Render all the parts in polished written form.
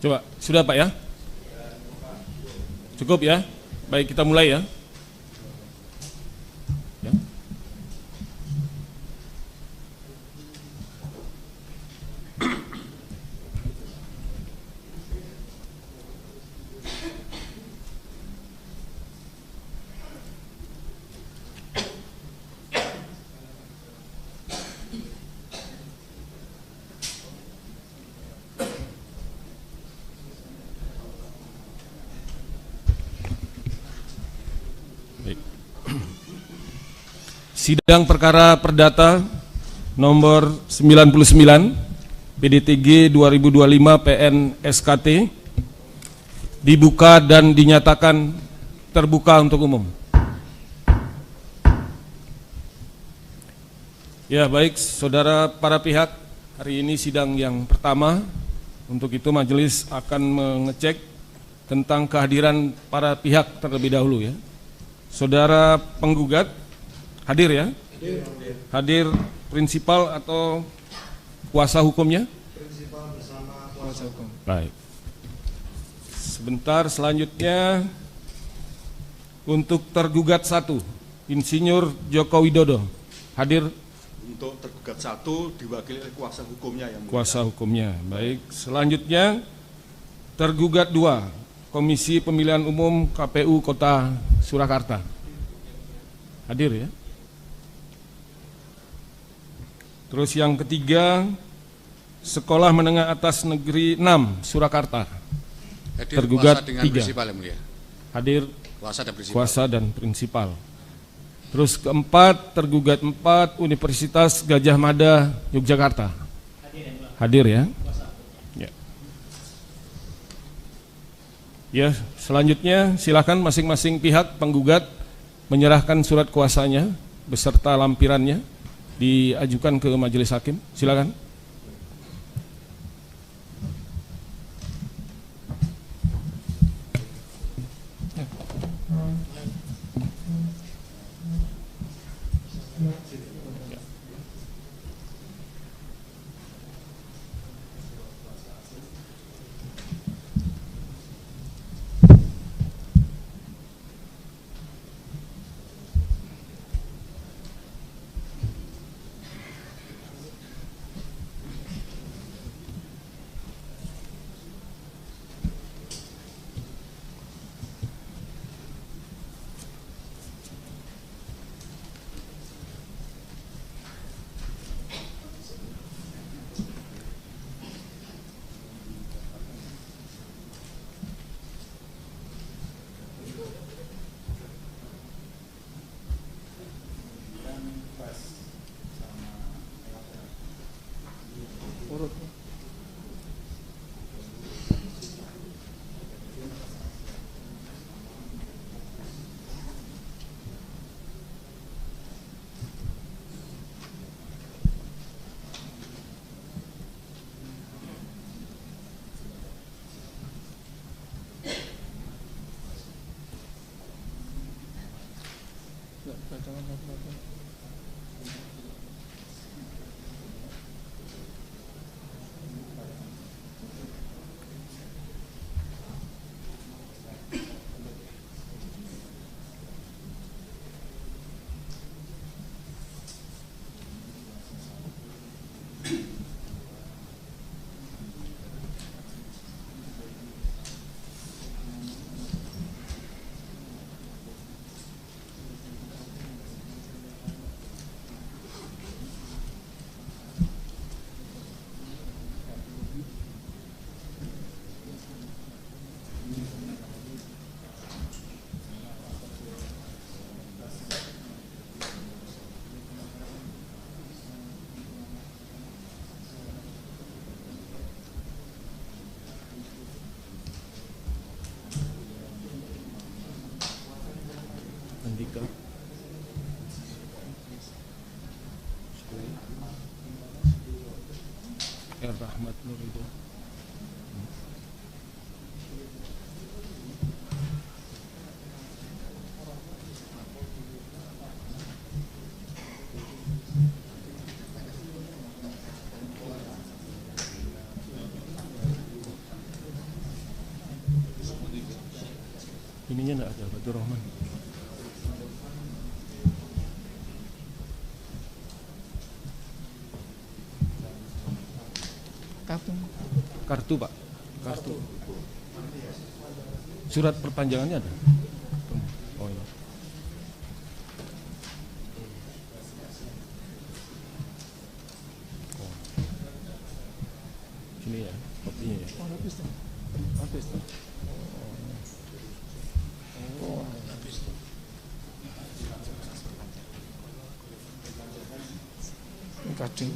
Coba, sudah Pak ya? Cukup ya? Baik, kita mulai ya. Ya. Sidang perkara perdata nomor 99 PDTG 2025 PN SKT dibuka dan dinyatakan terbuka untuk umum. Ya baik saudara para pihak, hari ini sidang yang pertama. Untuk itu majelis akan mengecek tentang kehadiran para pihak terlebih dahulu ya. Saudara penggugat hadir ya? Hadir prinsipal atau kuasa hukumnya? Prinsipal bersama kuasa hukum. Baik. Sebentar, selanjutnya untuk tergugat 1, Insinyur Joko Widodo. Hadir? Untuk tergugat 1 diwakili oleh kuasa hukumnya yang mulia. Kuasa hukumnya. Baik. Selanjutnya tergugat 2, Komisi Pemilihan Umum KPU Kota Surakarta. Hadir ya? Terus yang ketiga, Sekolah Menengah Atas Negeri 6 Surakarta. Hadir tergugat kuasa dengan 3. prinsipal yang mulia. Hadir Kuasa dan prinsipal. kuasa dan prinsipal. Terus keempat, tergugat 4, Universitas Gadjah Mada Yogyakarta. Hadir ya? Ya. Ya, selanjutnya silakan masing-masing pihak penggugat menyerahkan surat kuasanya beserta lampirannya diajukan ke majelis hakim. Silakan. Andika. Rahmat Nurido. Ininya enggak ada, Abdur Rahman. Kartu, Pak. Kartu. Surat perpanjangannya ada? Oh iya. Oh. Sini ya, kopinya ya. Oh, habis tuh. Habis tuh. Oh, habis tuh. Ini kadang.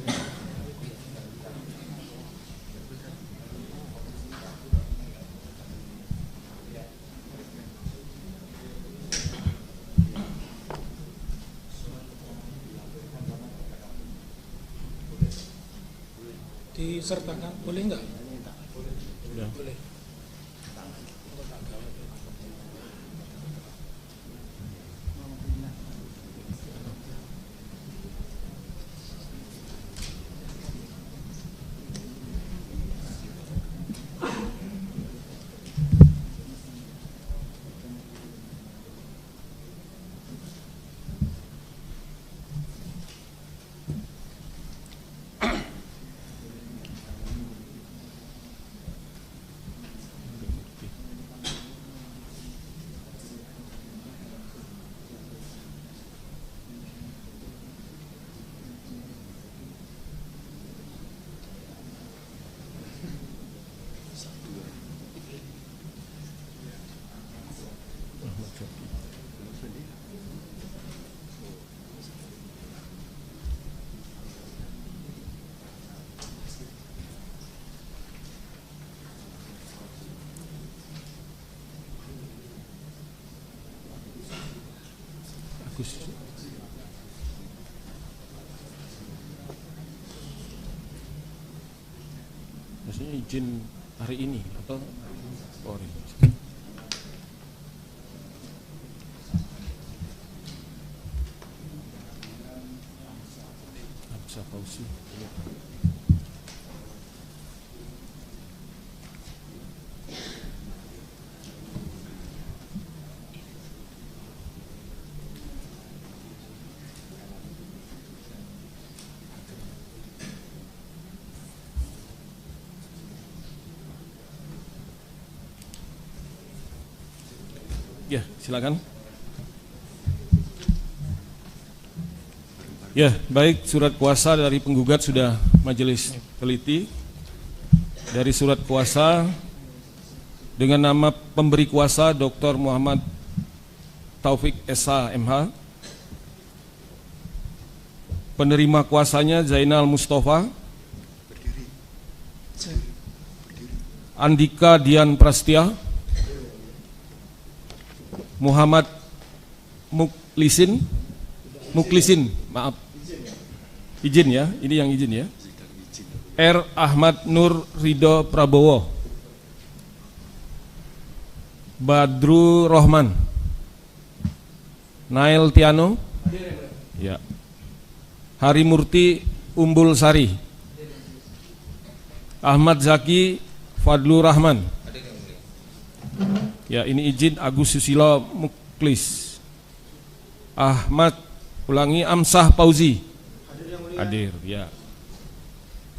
Disertakan boleh nggak? Ya. Boleh. Agus. Maksudnya izin hari ini atau hari ini? Absa Fauzi. Ya, silakan. Ya, baik, surat kuasa dari penggugat sudah majelis teliti. Dari surat kuasa dengan nama pemberi kuasa Dr. Muhammad Taufik SH MH. Penerima kuasanya Zainal Mustafa, Andika Dian Prastia, Muhammad Muklisin, maaf, izin ya, ini yang izin ya. R. Ahmad Nur Ridho Prabowo, Badru Rohman, Nail Tiano, ya, Hari Murti Umbul Sari, Ahmad Zaki Fadlur Rahman. Ya, ini izin Agus Susilo Muklis. Ahmad, ulangi, Amsah Pauzi. Hadir, ya.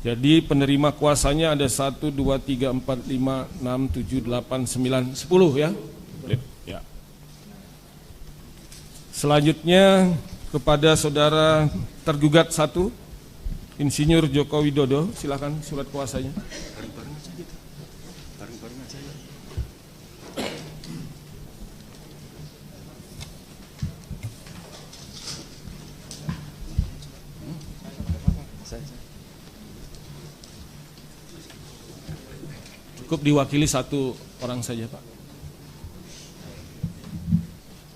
Jadi penerima kuasanya ada 1, 2, 3, 4, 5, 6, 7, 8, 9, 10 ya. Ya. Selanjutnya kepada saudara tergugat 1, Insinyur Joko Widodo, silakan surat kuasanya. Bareng-bareng aja gitu. Bareng-bareng aja ya. Cukup diwakili 1 orang saja, Pak.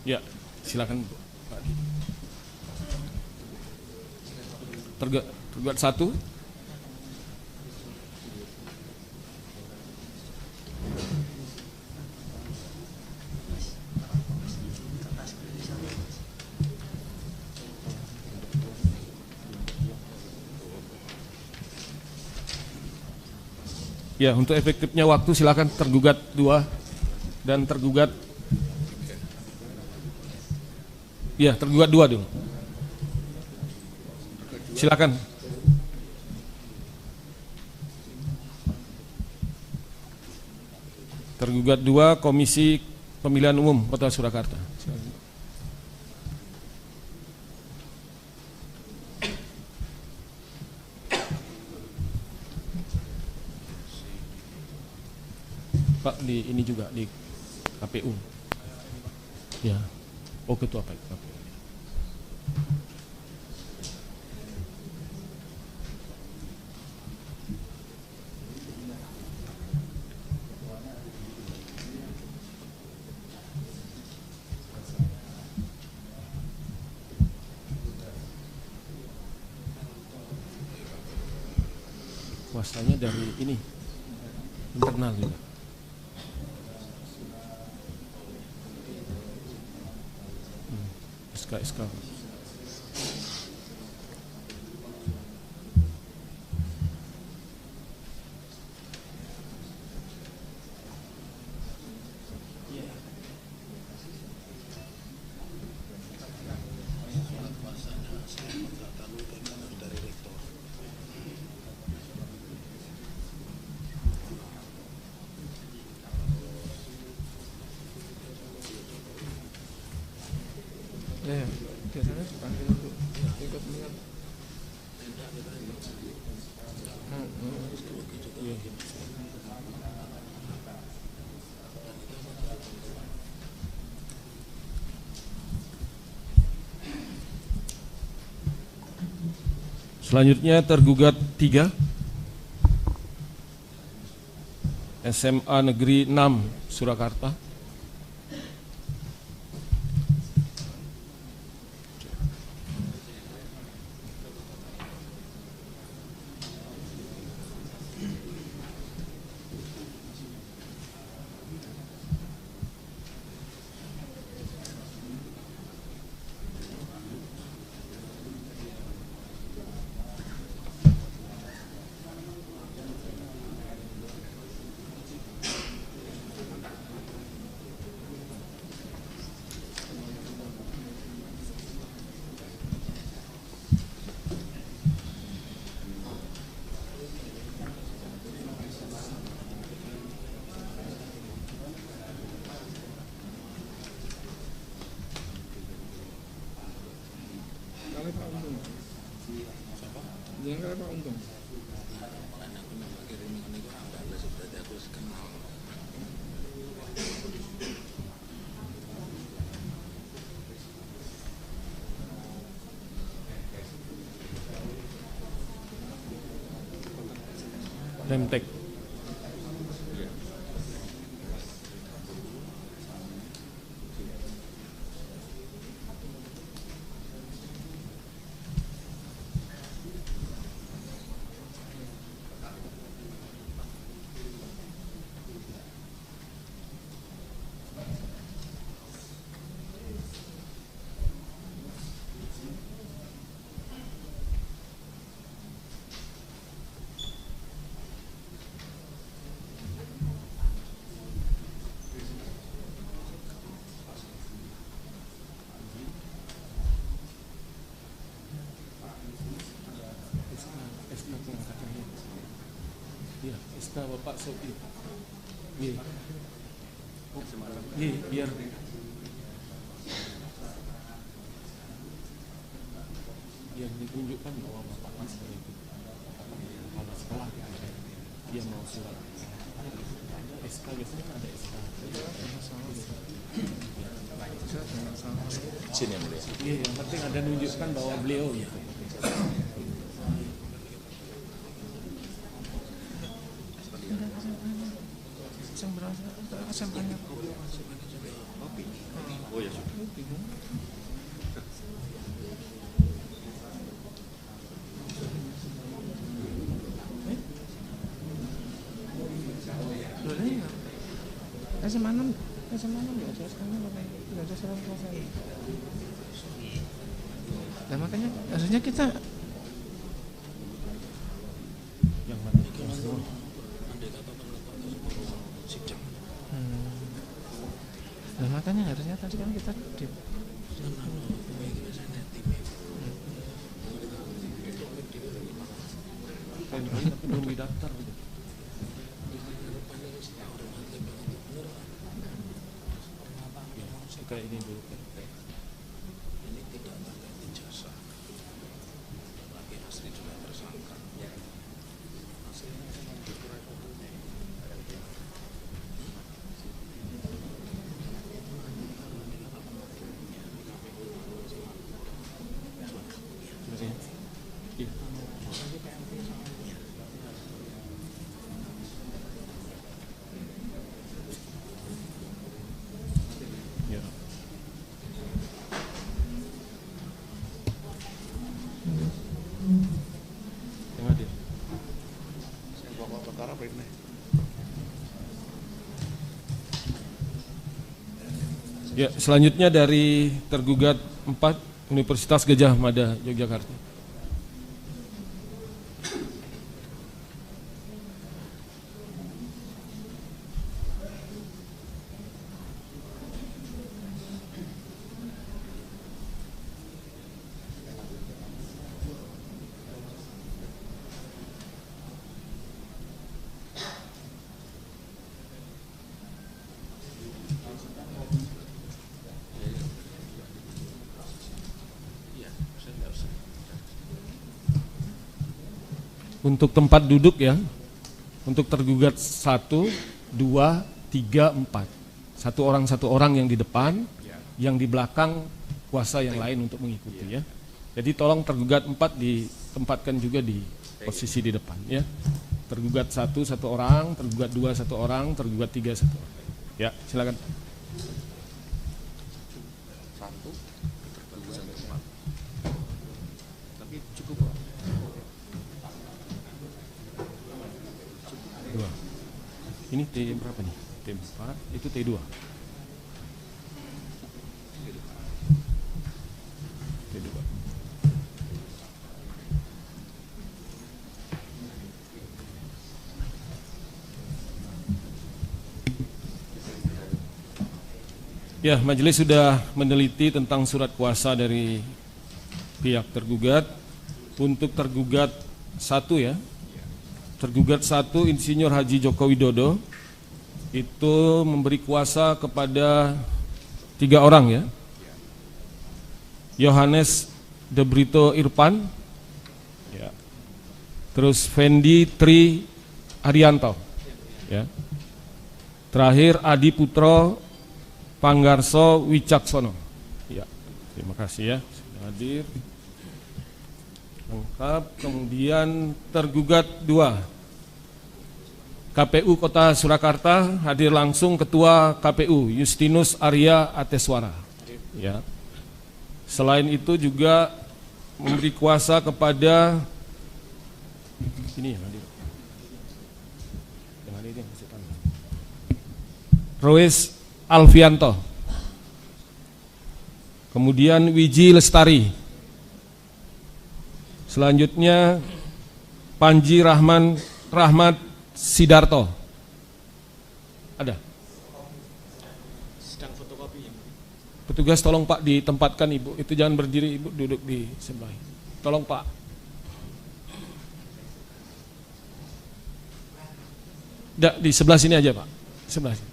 Ya, silakan Pak. Tergugat 1. Ya, untuk efektifnya waktu silakan tergugat 2 dan tergugat Ya, tergugat 2 dulu. Silakan. Tergugat 2 Komisi Pemilihan Umum Kota Surakarta. Pak, di ini juga di KPU. Ya. Oh, ketua Pak. Kuasanya dari ini internal juga. SK. Ya, biasanya dipanggil untuk ikut melihat. Selanjutnya tergugat 3 SMA Negeri 6 Surakarta. Kali Pak Untung. Jangan kali Pak Untung. Remtek. Iya, SK Bapak Sopi. Iya. Iya, biar ditunjukkan bahwa Bapak bisa itu kepala sekolah. Dia mau surat. SK biasanya kan ada SK. Sini yang mulia. Iya, yang penting ada nunjukkan bahwa beliau gitu. SMP-nya. Oh ya sudah. SMA 6 nggak ada sekarang nggak ada surat kuasa. Nah makanya harusnya kita Yang mana? Nah makanya harusnya tadi kan kita di tapi belum didaftar. Kayak ini dulu. Ini tidak pakai ijazah. Bagi asli juga tersangka. Aslinya cuma Yang pokok perkara apa ini? Ya, selanjutnya dari tergugat 4 Universitas Gadjah Mada Yogyakarta. Untuk tempat duduk ya, untuk tergugat 1, 2, 3, 4. Satu orang yang di depan, yang di belakang kuasa yang lain untuk mengikuti ya. Jadi tolong tergugat 4 ditempatkan juga di posisi di depan ya. Tergugat 1 orang, tergugat 2 orang, tergugat 3 orang. Ya, silakan. 1, tergugat 4. Tapi cukup Pak. 2. Ini T berapa nih? T4, itu T2. T2. Ya, majelis sudah meneliti tentang surat kuasa dari pihak tergugat. Untuk tergugat 1 ya. Tergugat 1 Insinyur Haji Joko Widodo itu memberi kuasa kepada 3 orang ya. Yohanes De Brito Irfan ya. Terus Fendi Tri Arianto ya. Terakhir Adi Putro Panggarso Wicaksono ya. Terima kasih ya sudah hadir lengkap. Kemudian tergugat 2 KPU Kota Surakarta, hadir langsung Ketua KPU Justinus Arya Ateswara ya. Selain itu juga memberi kuasa kepada ini yang hadir. Yang hadir Rois Alfianto. Kemudian Wiji Lestari. Selanjutnya Panji Rahmat Sidarto. Ada? sedang fotokopi. Petugas tolong Pak ditempatkan Ibu. Itu jangan berdiri Ibu, duduk di sebelah. Tolong Pak. Di sebelah sini aja Pak. Sebelah sini.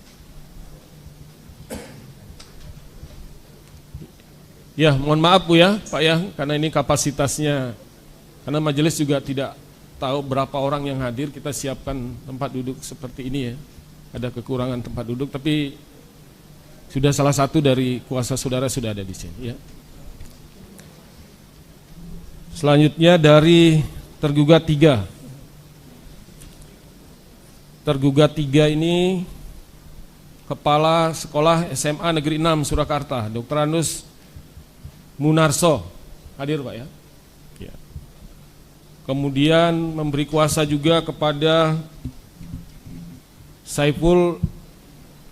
Ya, mohon maaf Bu ya, Pak ya, karena ini kapasitasnya, karena majelis juga tidak tahu berapa orang yang hadir, kita siapkan tempat duduk seperti ini ya. Ada kekurangan tempat duduk, tapi sudah salah satu dari kuasa saudara sudah ada di sini ya. Selanjutnya dari tergugat 3. Tergugat 3 ini Kepala Sekolah SMA Negeri 6 Surakarta, Dr. Anus Munarso, hadir Pak ya. Ya. Kemudian memberi kuasa juga kepada Saiful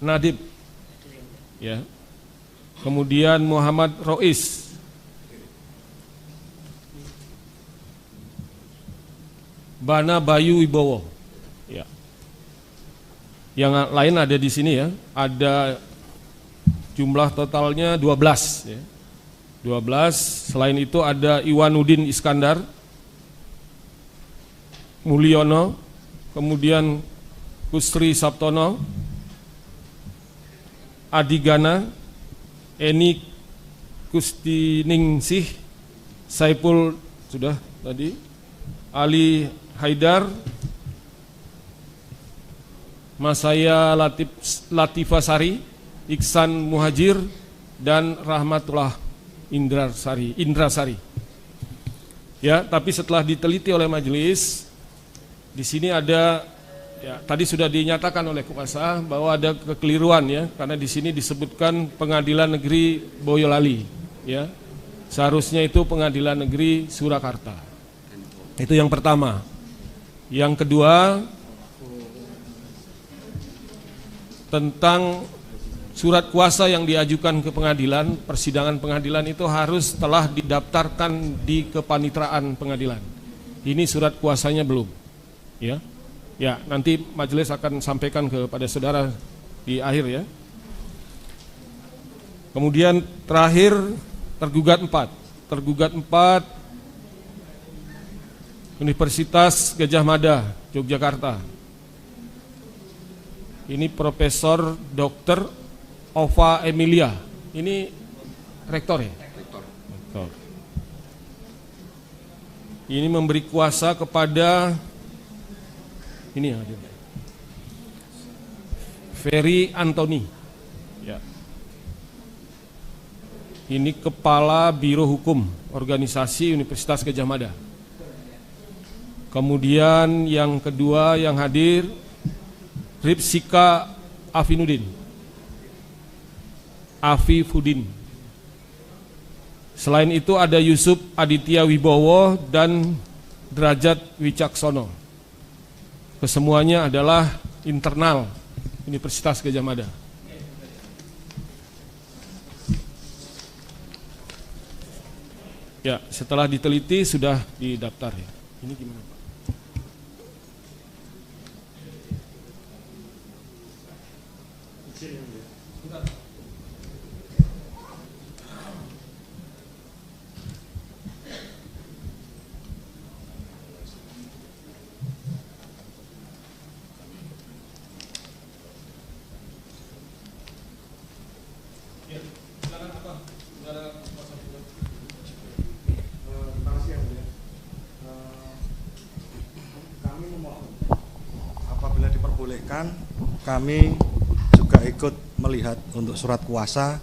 Nadib, ya. Kemudian Muhammad Rois, Bana Bayu Wibowo, ya. Yang lain ada di sini ya. Ada jumlah totalnya 12, ya. 12, selain itu ada Iwanuddin Iskandar, Mulyono, kemudian Kusri Sabtono, Adigana, Eni Kustiningsih, Saipul sudah tadi, Ali Haidar, Masaya Latifasari, Iksan Muhajir, dan Rahmatullah Indrasari. Ya, tapi setelah diteliti oleh majelis, di sini ada, ya, tadi sudah dinyatakan oleh kuasa bahwa ada kekeliruan, ya, karena di sini disebutkan Pengadilan Negeri Boyolali, ya. Seharusnya itu Pengadilan Negeri Surakarta. Itu yang pertama. Yang kedua, tentang surat kuasa yang diajukan ke pengadilan, persidangan pengadilan itu harus telah didaftarkan di kepanitraan pengadilan. Ini surat kuasanya belum, ya. Ya, nanti majelis akan sampaikan kepada saudara di akhir, ya. Kemudian terakhir tergugat 4 Universitas Gadjah Mada, Yogyakarta. Ini Profesor Dr. Ova Emilia. Ini rektor, ya? Rektor. Ini memberi kuasa kepada ini ya, Ferry Antoni. Ya. Ini Kepala Biro Hukum Organisasi Universitas Gadjah Mada. Kemudian yang kedua yang hadir Ripsika Afifudin. Selain itu ada Yusuf Aditya Wibowo dan Derajat Wicaksono. Kesemuanya adalah internal Universitas Gadjah Mada. Ya, setelah diteliti sudah didaftar, ya. Ini gimana, Pak? Apabila diperbolehkan, kami juga ikut melihat untuk surat kuasa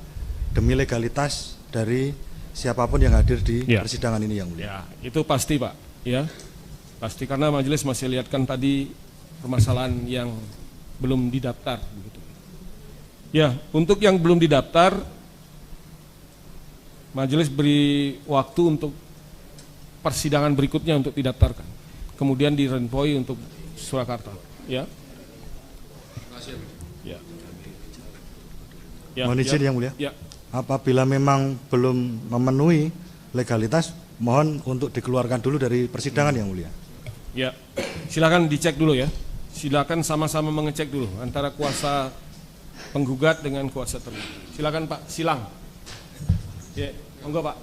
demi legalitas dari siapapun yang hadir di persidangan ini, yang mulia. Ya, itu pasti, Pak. Ya, pasti, karena majelis masih lihatkan tadi permasalahan yang belum didaftar. Begitu. Ya, untuk yang belum didaftar, majelis beri waktu untuk persidangan berikutnya untuk didaftarkan. Kemudian direnvoi untuk Surakarta. Ya. Ya. Ya, mohon izin, yang mulia. Ya. Apabila memang belum memenuhi legalitas, mohon untuk dikeluarkan dulu dari persidangan, yang mulia. Ya, silakan dicek dulu, ya. Silakan sama-sama mengecek dulu antara kuasa penggugat dengan kuasa tergugat. Silakan Pak Silang. Ya, monggo Pak.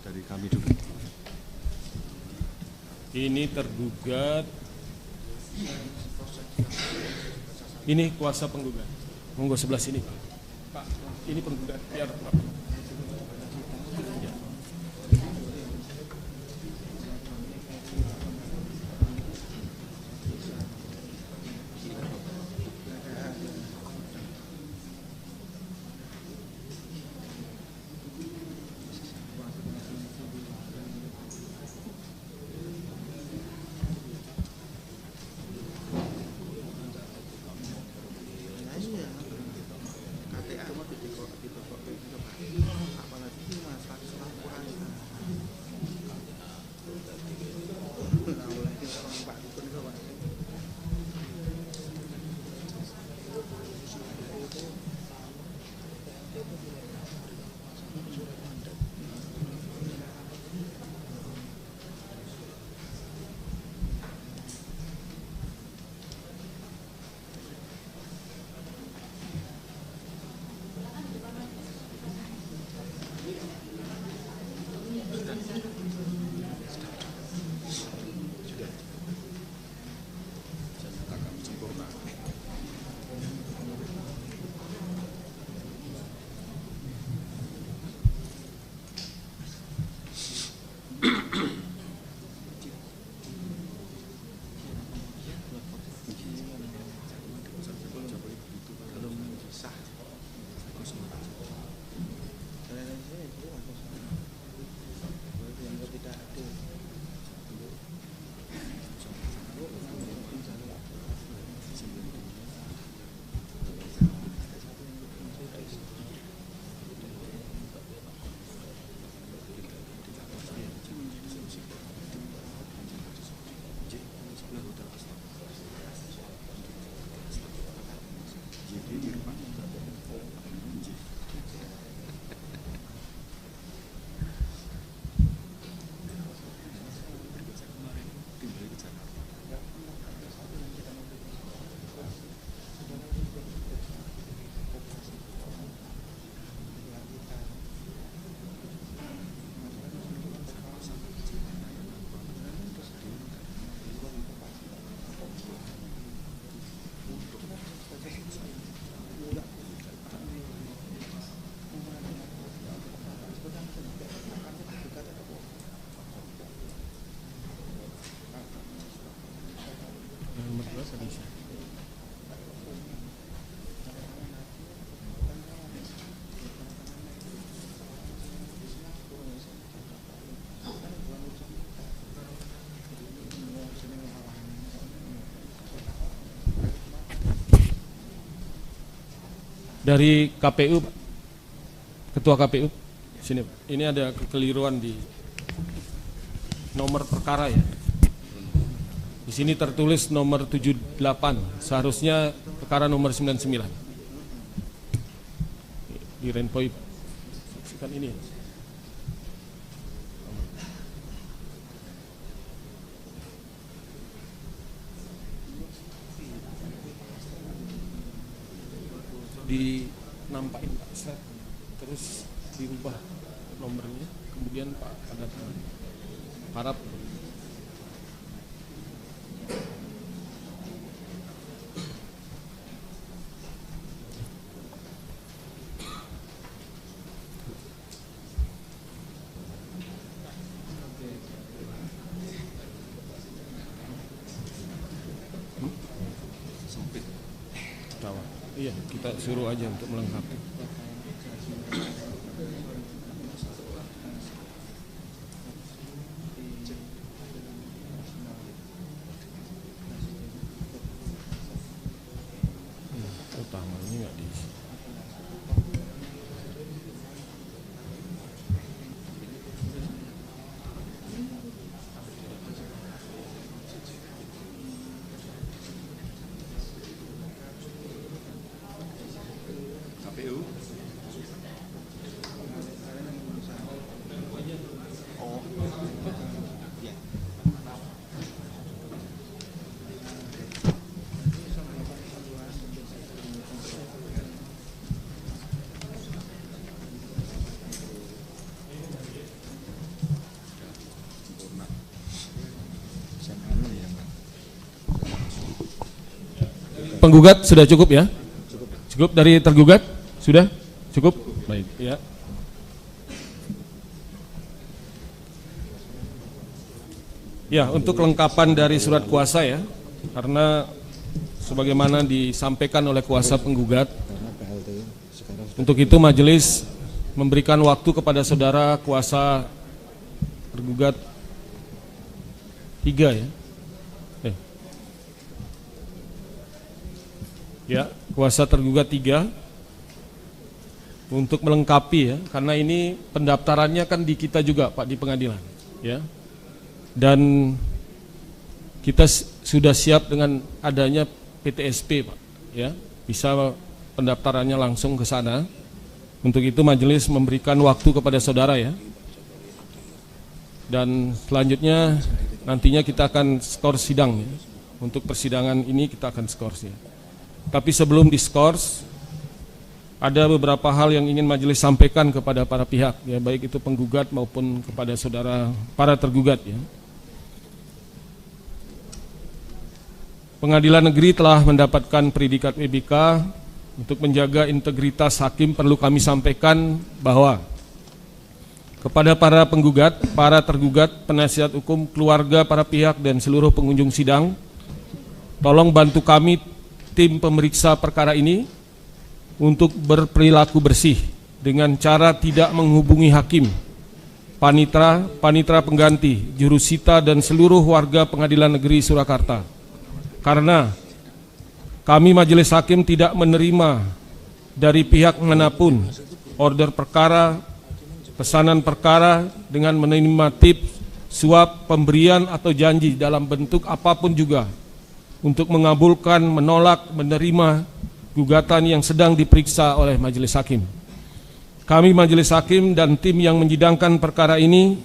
Dari kami dulu. Ini tergugat. Ini kuasa penggugat. Monggo sebelah sini, Pak. Pak, ini penggugat. Biar Pak. Ya. Dari KPU, Pak. Ketua KPU, sini Pak. Ini ada kekeliruan di nomor perkara ya. Di sini tertulis nomor 78, seharusnya perkara nomor 99. Di Renpoi, saksikan ini. Dinampakin Pak Set, terus dirubah nomornya, kemudian Pak ada harap Sempit. iya, kita suruh aja untuk melengkapi. Utamanya nggak diisi. KPU. Oh. Ya. Penggugat sudah cukup ya? Cukup dari tergugat? Sudah? Cukup? Baik, ya. Ya, untuk kelengkapan dari surat kuasa ya, karena sebagaimana disampaikan oleh kuasa penggugat, untuk itu majelis memberikan waktu kepada saudara kuasa tergugat 3 ya. Ya, kuasa tergugat 3 untuk melengkapi ya, karena ini pendaftarannya kan di kita juga Pak di pengadilan ya. Dan kita sudah siap dengan adanya PTSP Pak ya, bisa pendaftarannya langsung ke sana. Untuk itu majelis memberikan waktu kepada saudara ya. Dan selanjutnya nantinya kita akan skor sidang ya. Untuk persidangan ini kita akan skor ya. Tapi sebelum diskors, ada beberapa hal yang ingin majelis sampaikan kepada para pihak, ya, baik itu penggugat maupun kepada saudara para tergugat. Ya. Pengadilan Negeri telah mendapatkan predikat WBK. Untuk menjaga integritas hakim perlu kami sampaikan bahwa kepada para penggugat, para tergugat, penasihat hukum, keluarga, para pihak, dan seluruh pengunjung sidang, tolong bantu kami tim pemeriksa perkara ini untuk berperilaku bersih dengan cara tidak menghubungi hakim, panitera pengganti, jurusita dan seluruh warga Pengadilan Negeri Surakarta. Karena kami majelis hakim tidak menerima dari pihak manapun order perkara, pesanan perkara dengan menerima tips, suap, pemberian atau janji dalam bentuk apapun juga untuk mengabulkan, menolak, menerima gugatan yang sedang diperiksa oleh majelis hakim. Kami majelis hakim dan tim yang menyidangkan perkara ini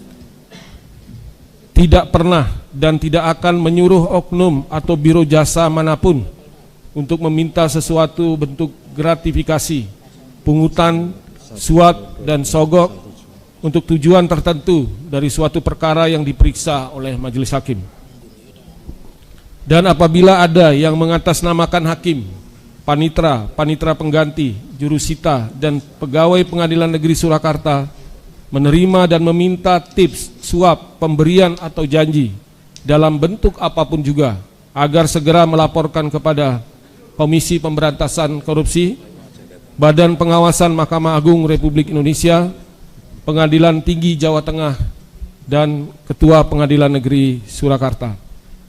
tidak pernah dan tidak akan menyuruh oknum atau biro jasa manapun untuk meminta sesuatu bentuk gratifikasi, pungutan, suap, dan sogok untuk tujuan tertentu dari suatu perkara yang diperiksa oleh majelis hakim. Dan apabila ada yang mengatasnamakan hakim, panitera pengganti, jurusita, dan pegawai Pengadilan Negeri Surakarta menerima dan meminta tips, suap, pemberian atau janji dalam bentuk apapun juga agar segera melaporkan kepada Komisi Pemberantasan Korupsi, Badan Pengawasan Mahkamah Agung Republik Indonesia, Pengadilan Tinggi Jawa Tengah, dan Ketua Pengadilan Negeri Surakarta.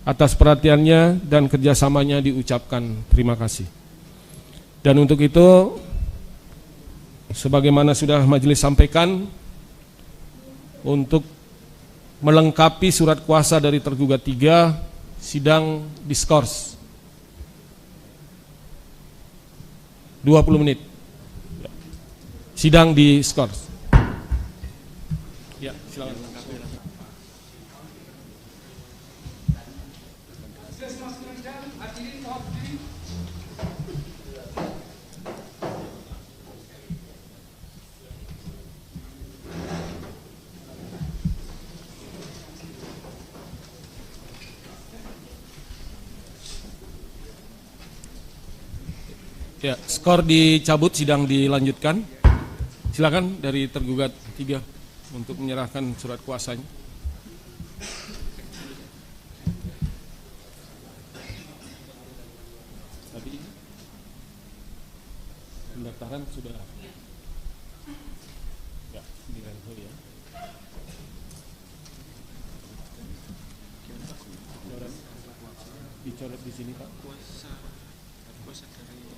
Atas perhatiannya dan kerjasamanya diucapkan terima kasih. Dan untuk itu sebagaimana sudah majelis sampaikan, untuk melengkapi surat kuasa dari tergugat 3, sidang diskors 20 menit. Sidang diskors. Ya, silakan. Ya, skor dicabut, sidang dilanjutkan. Silakan dari tergugat 3 untuk menyerahkan surat kuasanya. Tadi pendaftaran sudah ya di level ya. Dicoret di sini Pak.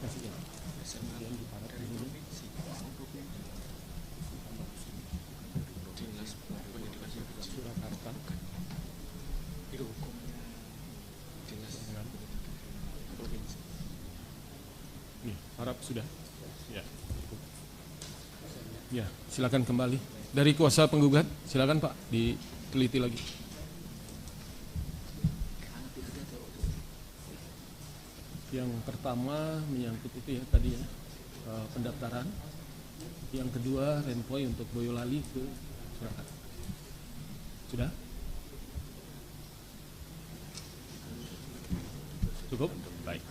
Kasih ya. Kemudian diparat di sini. Surakarta. Provinsi. Nih, harap sudah. Ya. Ya, silakan kembali. Dari kuasa penggugat, silakan Pak, diteliti lagi. Yang pertama menyangkut itu ya tadi ya, pendaftaran. Yang kedua renvoy untuk Boyolali ke Surakarta. Sudah? Cukup? Baik.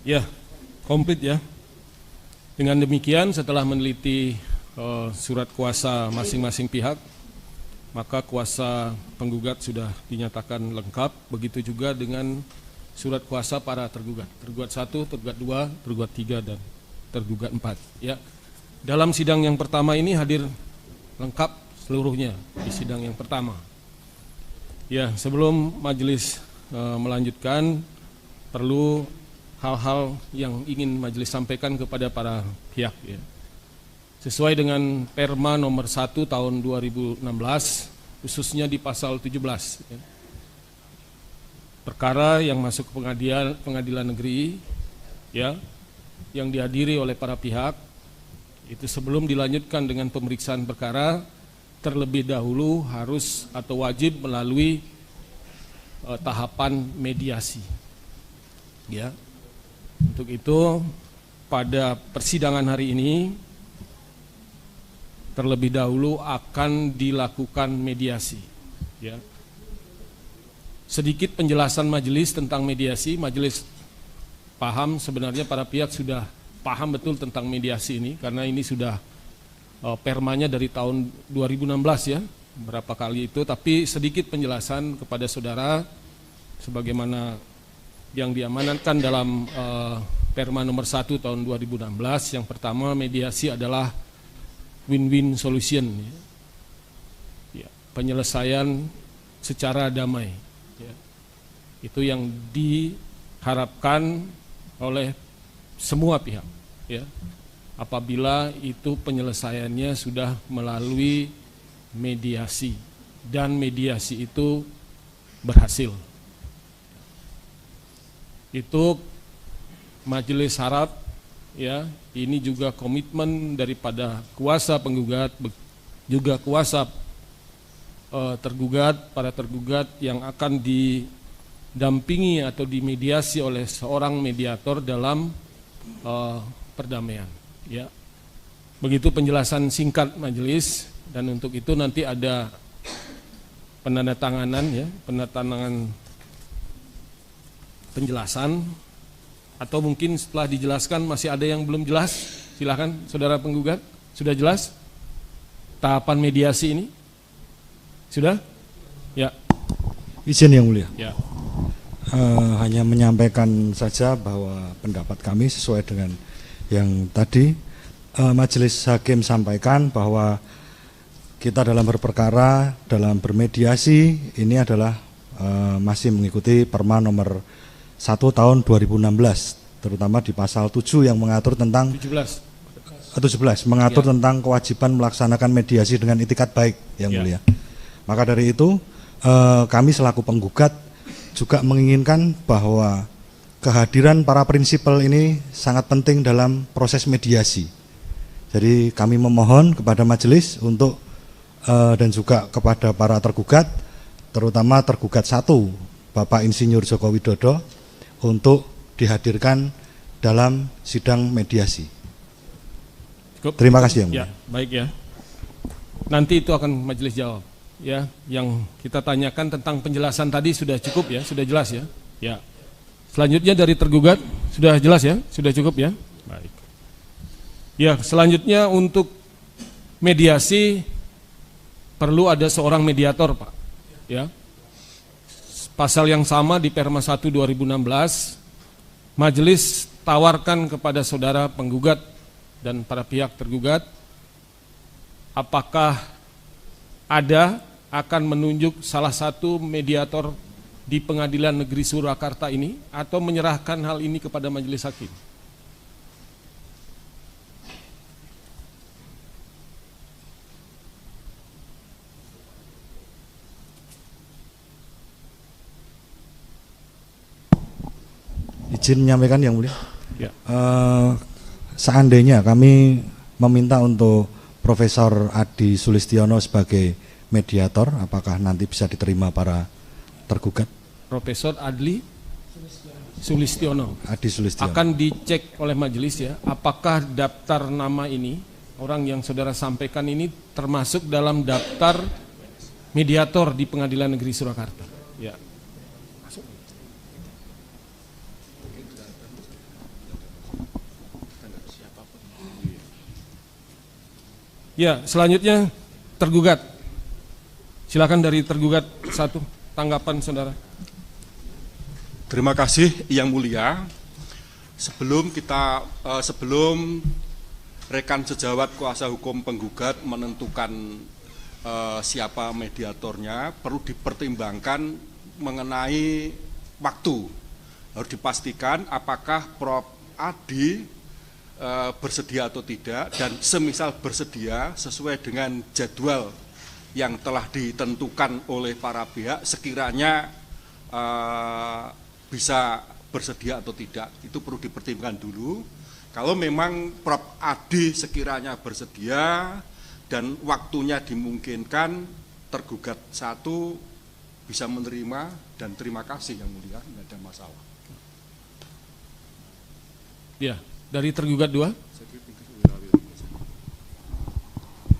Ya, komplit ya. Dengan demikian setelah meneliti surat kuasa masing-masing pihak, maka kuasa penggugat sudah dinyatakan lengkap, begitu juga dengan surat kuasa para tergugat. Tergugat 1, tergugat 2, tergugat 3, dan tergugat 4. Ya. Dalam sidang yang pertama ini hadir lengkap seluruhnya di sidang yang pertama. Ya, sebelum majelis melanjutkan, perlu hal-hal yang ingin majelis sampaikan kepada para pihak ya. Sesuai dengan Perma nomor 1 tahun 2016, khususnya di pasal 17. Ya. Perkara yang masuk ke pengadilan negeri, ya, yang dihadiri oleh para pihak, itu sebelum dilanjutkan dengan pemeriksaan perkara, terlebih dahulu harus atau wajib melalui tahapan mediasi. Ya. Untuk itu, pada persidangan hari ini, terlebih dahulu akan dilakukan mediasi. Ya. Sedikit penjelasan majelis tentang mediasi. Majelis paham sebenarnya para pihak sudah paham betul tentang mediasi ini, karena ini sudah permanya dari tahun 2016 ya, berapa kali itu. Tapi sedikit penjelasan kepada saudara, sebagaimana yang diamanatkan dalam Perma nomor 1 tahun 2016. Yang pertama, mediasi adalah win-win solution, ya. Penyelesaian secara damai, ya. Itu yang diharapkan oleh semua pihak, ya. Apabila itu penyelesaiannya sudah melalui mediasi dan mediasi itu berhasil, itu majelis harap, ya, ini juga komitmen daripada kuasa penggugat, juga kuasa tergugat, para tergugat yang akan didampingi atau dimediasi oleh seorang mediator dalam perdamaian. Ya, begitu penjelasan singkat majelis, dan untuk itu nanti ada penandatanganan, ya, penandatanganan penjelasan. Atau mungkin setelah dijelaskan masih ada yang belum jelas, silakan saudara penggugat. Sudah jelas tahapan mediasi ini? Sudah? Ya. Izin yang mulia. Ya. Hanya menyampaikan saja bahwa pendapat kami sesuai dengan yang tadi majelis hakim sampaikan, bahwa kita dalam berperkara, dalam bermediasi ini adalah masih mengikuti Perma nomor 1 tahun 2016, terutama di pasal 7 yang mengatur tentang 17 mengatur tentang kewajiban melaksanakan mediasi dengan itikat baik, yang mulia. Maka dari itu kami selaku penggugat juga menginginkan bahwa kehadiran para prinsipal ini sangat penting dalam proses mediasi. Jadi kami memohon kepada majelis untuk dan juga kepada para tergugat, terutama tergugat 1, Bapak Insinyur Joko Widodo, untuk dihadirkan dalam sidang mediasi. Cukup. Terima kasih, Yang Mulia. Ya, baik ya. Nanti itu akan majelis jawab. Ya, yang kita tanyakan tentang penjelasan tadi sudah cukup ya, sudah jelas ya. Ya. Selanjutnya dari tergugat sudah jelas ya, sudah cukup ya. Baik. Ya, selanjutnya untuk mediasi perlu ada seorang mediator, Pak. Ya. Pasal yang sama di Perma 1 2016, majelis tawarkan kepada saudara penggugat dan para pihak tergugat apakah ada akan menunjuk salah satu mediator di Pengadilan Negeri Surakarta ini atau menyerahkan hal ini kepada majelis hakim. Izin menyampaikan, Yang Mulia. Ya. Seandainya kami meminta untuk Profesor Adi Sulistiono sebagai mediator, apakah nanti bisa diterima para tergugat? Profesor Adli Sulistiono. Adi Sulistiono. Akan dicek oleh majelis ya, apakah daftar nama ini, orang yang saudara sampaikan ini termasuk dalam daftar mediator di Pengadilan Negeri Surakarta. Ya. Ya, selanjutnya tergugat. Silakan dari tergugat 1, tanggapan saudara. Terima kasih Yang Mulia. Sebelum rekan sejawat kuasa hukum penggugat menentukan siapa mediatornya, perlu dipertimbangkan mengenai waktu. Harus dipastikan apakah Prof. Adi bersedia atau tidak, dan semisal bersedia sesuai dengan jadwal yang telah ditentukan oleh para pihak, sekiranya bisa bersedia atau tidak, itu perlu dipertimbangkan dulu. Kalau memang Prof. Adi sekiranya bersedia dan waktunya dimungkinkan, tergugat 1 bisa menerima, dan terima kasih Yang Mulia, tidak ada masalah. Ya, dari tergugat 2.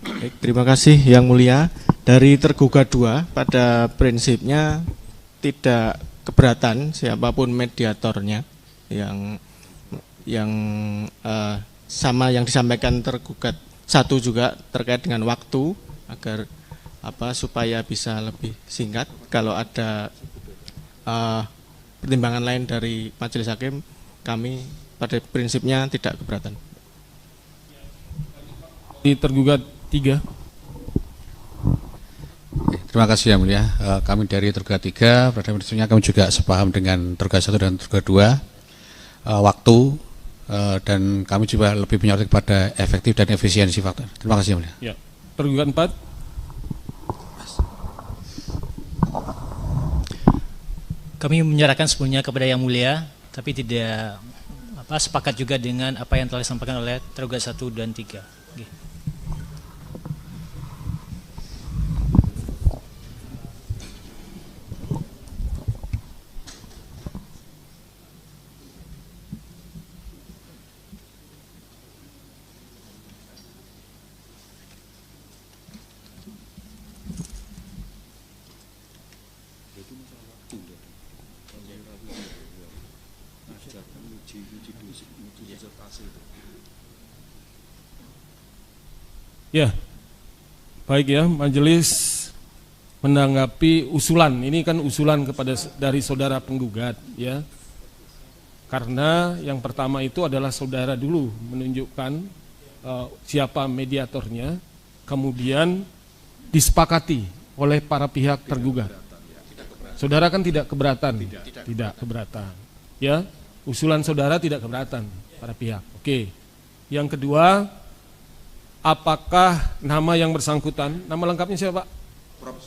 Baik, terima kasih Yang Mulia. Dari tergugat 2, pada prinsipnya tidak keberatan siapapun mediatornya, yang sama yang disampaikan tergugat 1 juga terkait dengan waktu, agar supaya bisa lebih singkat. Kalau ada pertimbangan lain dari majelis hakim, kami pada prinsipnya tidak keberatan. Di tergugat 3. Terima kasih Yang Mulia. Kami dari tergugat 3, pada prinsipnya kami juga sepaham dengan tergugat 1 dan tergugat 2, waktu, dan kami juga lebih menyoroti kepada efektif dan efisiensi faktor. Terima kasih Yang Mulia. Ya. Tergugat 4. Kami menyerahkan sepenuhnya kepada Yang Mulia, tapi tidak sepakat juga dengan apa yang telah disampaikan oleh tergugat 1 dan 3. Okay. Ya, baik ya, majelis menanggapi usulan, ini kan usulan dari saudara penggugat ya. Karena yang pertama itu adalah saudara dulu menunjukkan siapa mediatornya, kemudian disepakati oleh para pihak tergugat. Saudara kan tidak keberatan? Tidak keberatan. Ya, usulan saudara tidak keberatan para pihak. Oke. Yang kedua, apakah nama yang bersangkutan, nama lengkapnya siapa Pak? Prof.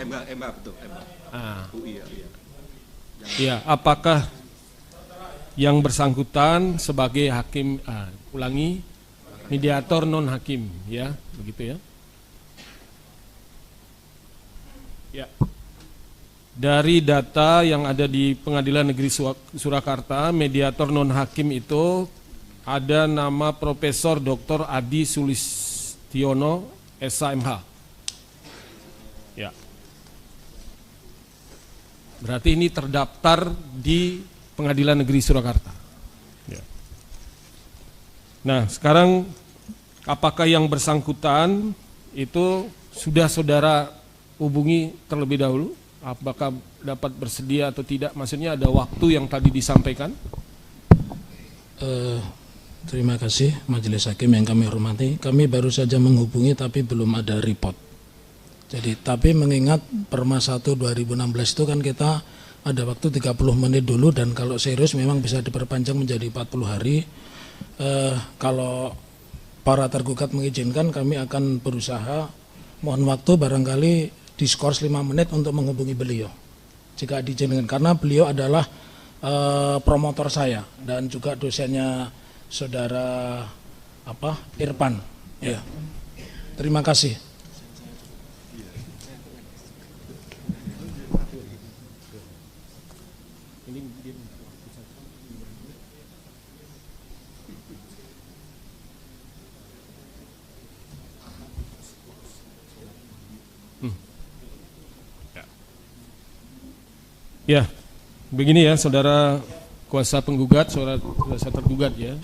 MH betul, MH. UI ya. Ya, apakah yang bersangkutan sebagai hakim, ulangi, mediator non hakim, ya, begitu ya. Ya. Dari data yang ada di Pengadilan Negeri Surakarta, mediator non hakim itu ada nama Profesor Dr. Adi Sulistiono, SHMH. Ya. Berarti ini terdaftar di Pengadilan Negeri Surakarta. Ya. Nah, sekarang apakah yang bersangkutan itu sudah saudara hubungi terlebih dahulu? Apakah dapat bersedia atau tidak? Maksudnya ada waktu yang tadi disampaikan? Terima kasih Majelis Hakim yang kami hormati. Kami baru saja menghubungi tapi belum ada report. Jadi, tapi mengingat Perma 1 2016 itu kan kita ada waktu 30 menit dulu, dan kalau serius memang bisa diperpanjang menjadi 40 hari. Kalau para tergugat mengizinkan, kami akan berusaha, mohon waktu barangkali diskors 5 menit untuk menghubungi beliau. Jika diizinkan, karena beliau adalah promotor saya dan juga dosennya saudara Irfan. Ya. Terima kasih. Ya, begini ya saudara kuasa penggugat, saudara kuasa tergugat ya.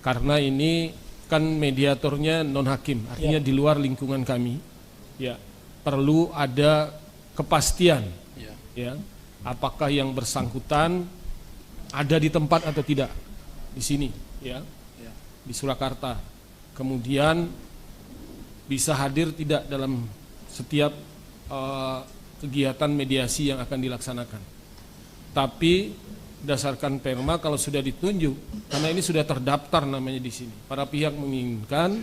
Karena ini kan mediatornya non hakim, artinya di luar lingkungan kami. Ya, perlu ada kepastian. Ya, apakah yang bersangkutan ada di tempat atau tidak di sini, ya, di Surakarta. Kemudian bisa hadir tidak dalam setiap kegiatan mediasi yang akan dilaksanakan. Tapi berdasarkan Perma, kalau sudah ditunjuk, karena ini sudah terdaftar namanya di sini, para pihak menginginkan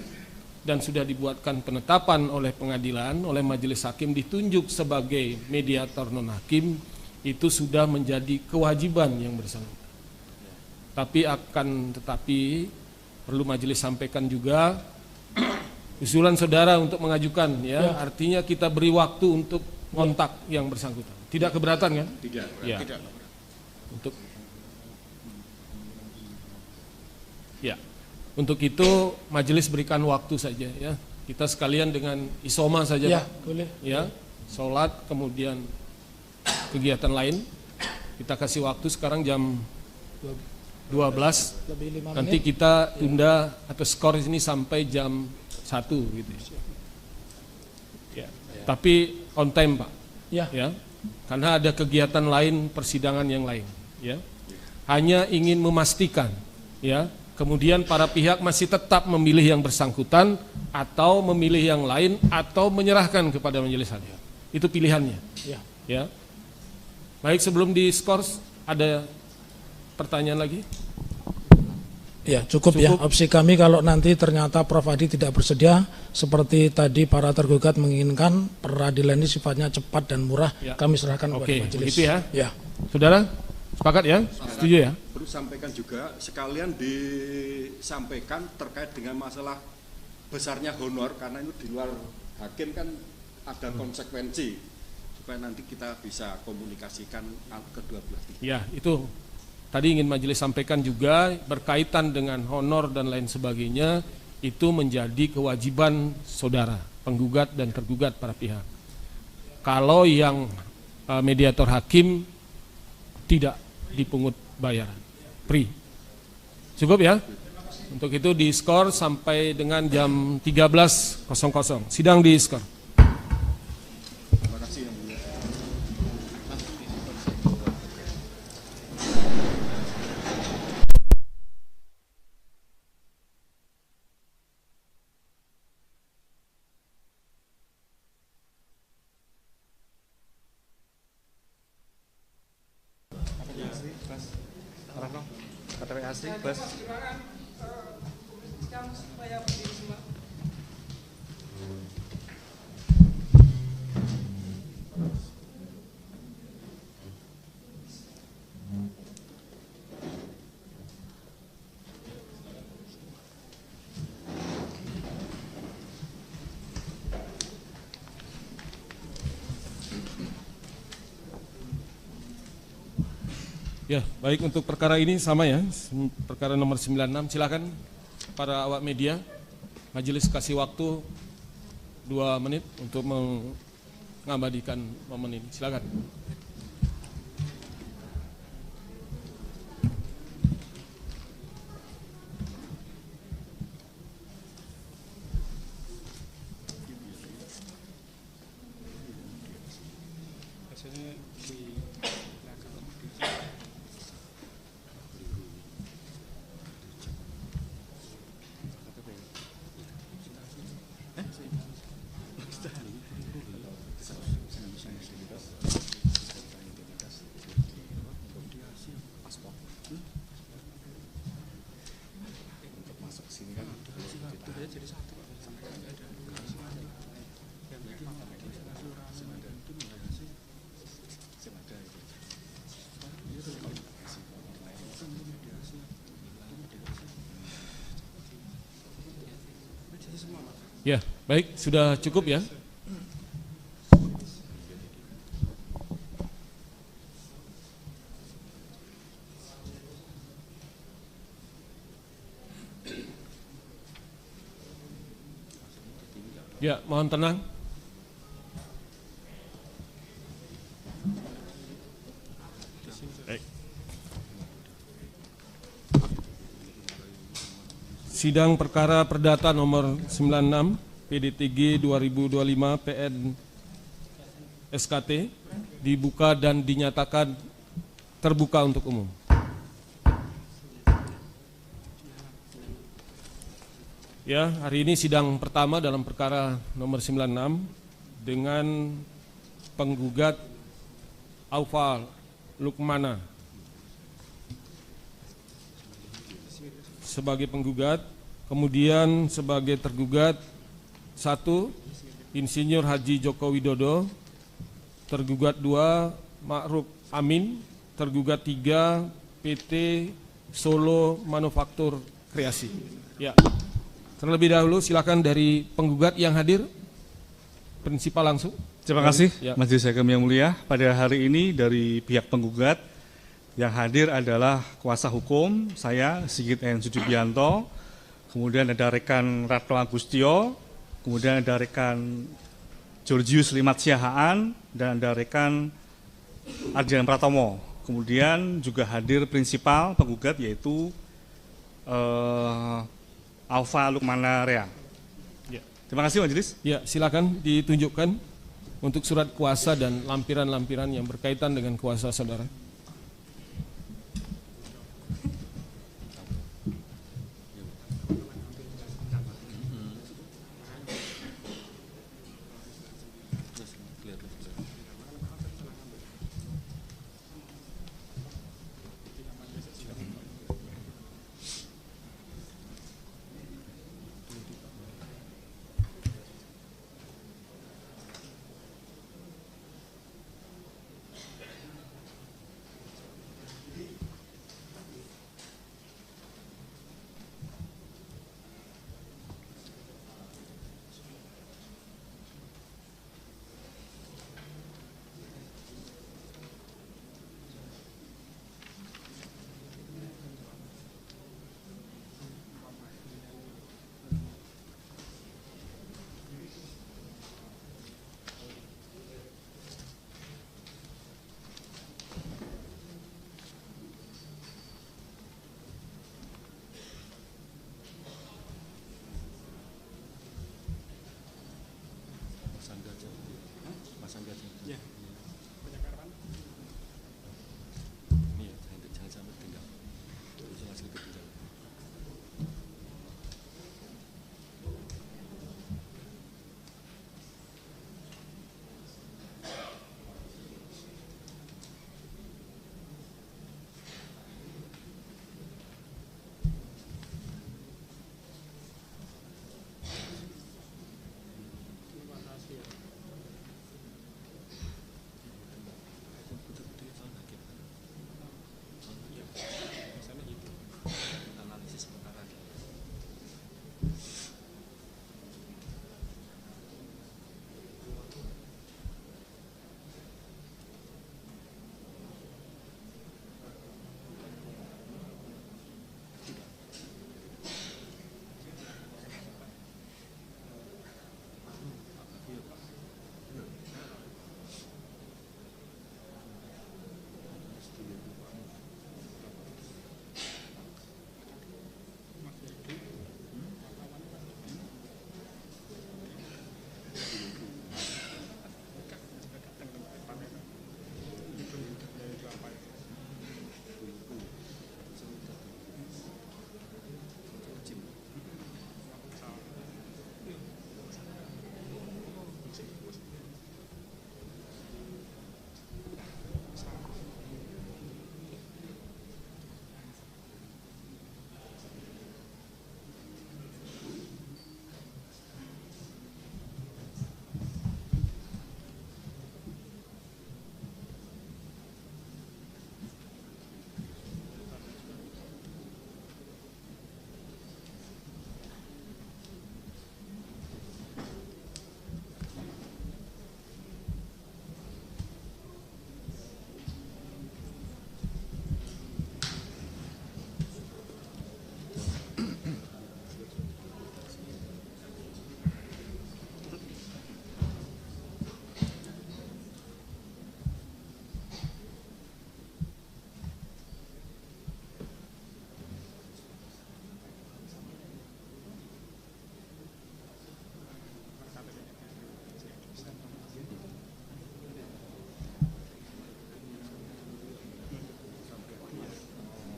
dan sudah dibuatkan penetapan oleh pengadilan, oleh majelis hakim, ditunjuk sebagai mediator non hakim, itu sudah menjadi kewajiban yang bersangkutan. Tetapi perlu majelis sampaikan juga usulan saudara untuk mengajukan, ya, artinya kita beri waktu untuk kontak yang bersangkutan. Tidak keberatan kan? Tidak. Ya. Tidak. Untuk itu majelis berikan waktu saja, ya. Kita sekalian dengan isoma saja, Ya, Pak. boleh. Ya, sholat kemudian kegiatan lain. Kita kasih waktu sekarang jam 12. Lebih 5 Nanti menit. kita tunda atau skor ini sampai jam 1 gitu. Ya. Tapi on time, Pak. Ya. Karena ada kegiatan lain, persidangan yang lain, ya. Hanya ingin memastikan, ya, kemudian para pihak masih tetap memilih yang bersangkutan atau memilih yang lain atau menyerahkan kepada majelis hakim. Itu pilihannya. Ya. Baik, sebelum diskors ada pertanyaan lagi? Ya, cukup ya. Opsi kami kalau nanti ternyata Prof. Adi tidak bersedia, seperti tadi para tergugat menginginkan, peradilan ini sifatnya cepat dan murah, kami serahkan kepada majelis. Begitu ya. Ya. Saudara, sepakat ya? Setuju ya? Perlu sampaikan juga, sekalian disampaikan terkait dengan masalah besarnya honor, karena itu di luar hakim kan ada konsekuensi, supaya nanti kita bisa komunikasikan kedua belah pihak. Ya, itu tadi ingin majelis sampaikan juga berkaitan dengan honor dan lain sebagainya, itu menjadi kewajiban saudara, penggugat dan tergugat para pihak. Kalau yang mediator hakim tidak dipungut bayaran, free. Cukup ya? Untuk itu diskor sampai dengan jam 13.00. Sidang diskor. Rano, KTP asli, Bas. Ya, baik, untuk perkara ini sama ya, perkara nomor 96, silakan para awak media, majelis kasih waktu 2 menit untuk mengabadikan momen ini, silakan. Ya, baik, sudah cukup ya. Ya, mohon tenang. Sidang perkara perdata nomor 96 PDTG 2025 PN SKT dibuka dan dinyatakan terbuka untuk umum. Ya, hari ini sidang pertama dalam perkara nomor 96 dengan penggugat Aufa Lukmana sebagai penggugat, kemudian sebagai tergugat 1 Insinyur Haji Joko Widodo, tergugat 2 Ma'ruf Amin, tergugat 3 PT Solo Manufaktur Kreasi. Ya, terlebih dahulu silakan dari penggugat yang hadir, prinsipal langsung. Terima kasih, ya. Majelis Hakim yang mulia. Pada hari ini dari pihak penggugat yang hadir adalah kuasa hukum saya Sigit N. Sudibianto, kemudian ada rekan Ratno Agustio, kemudian ada rekan Georgius Limat Siahaan, dan ada rekan Ardian Pratomo. Kemudian juga hadir prinsipal penggugat yaitu Aufa Lukmana Rea. Ya. Terima kasih Majelis. Ya, silakan ditunjukkan untuk surat kuasa dan lampiran-lampiran yang berkaitan dengan kuasa saudara.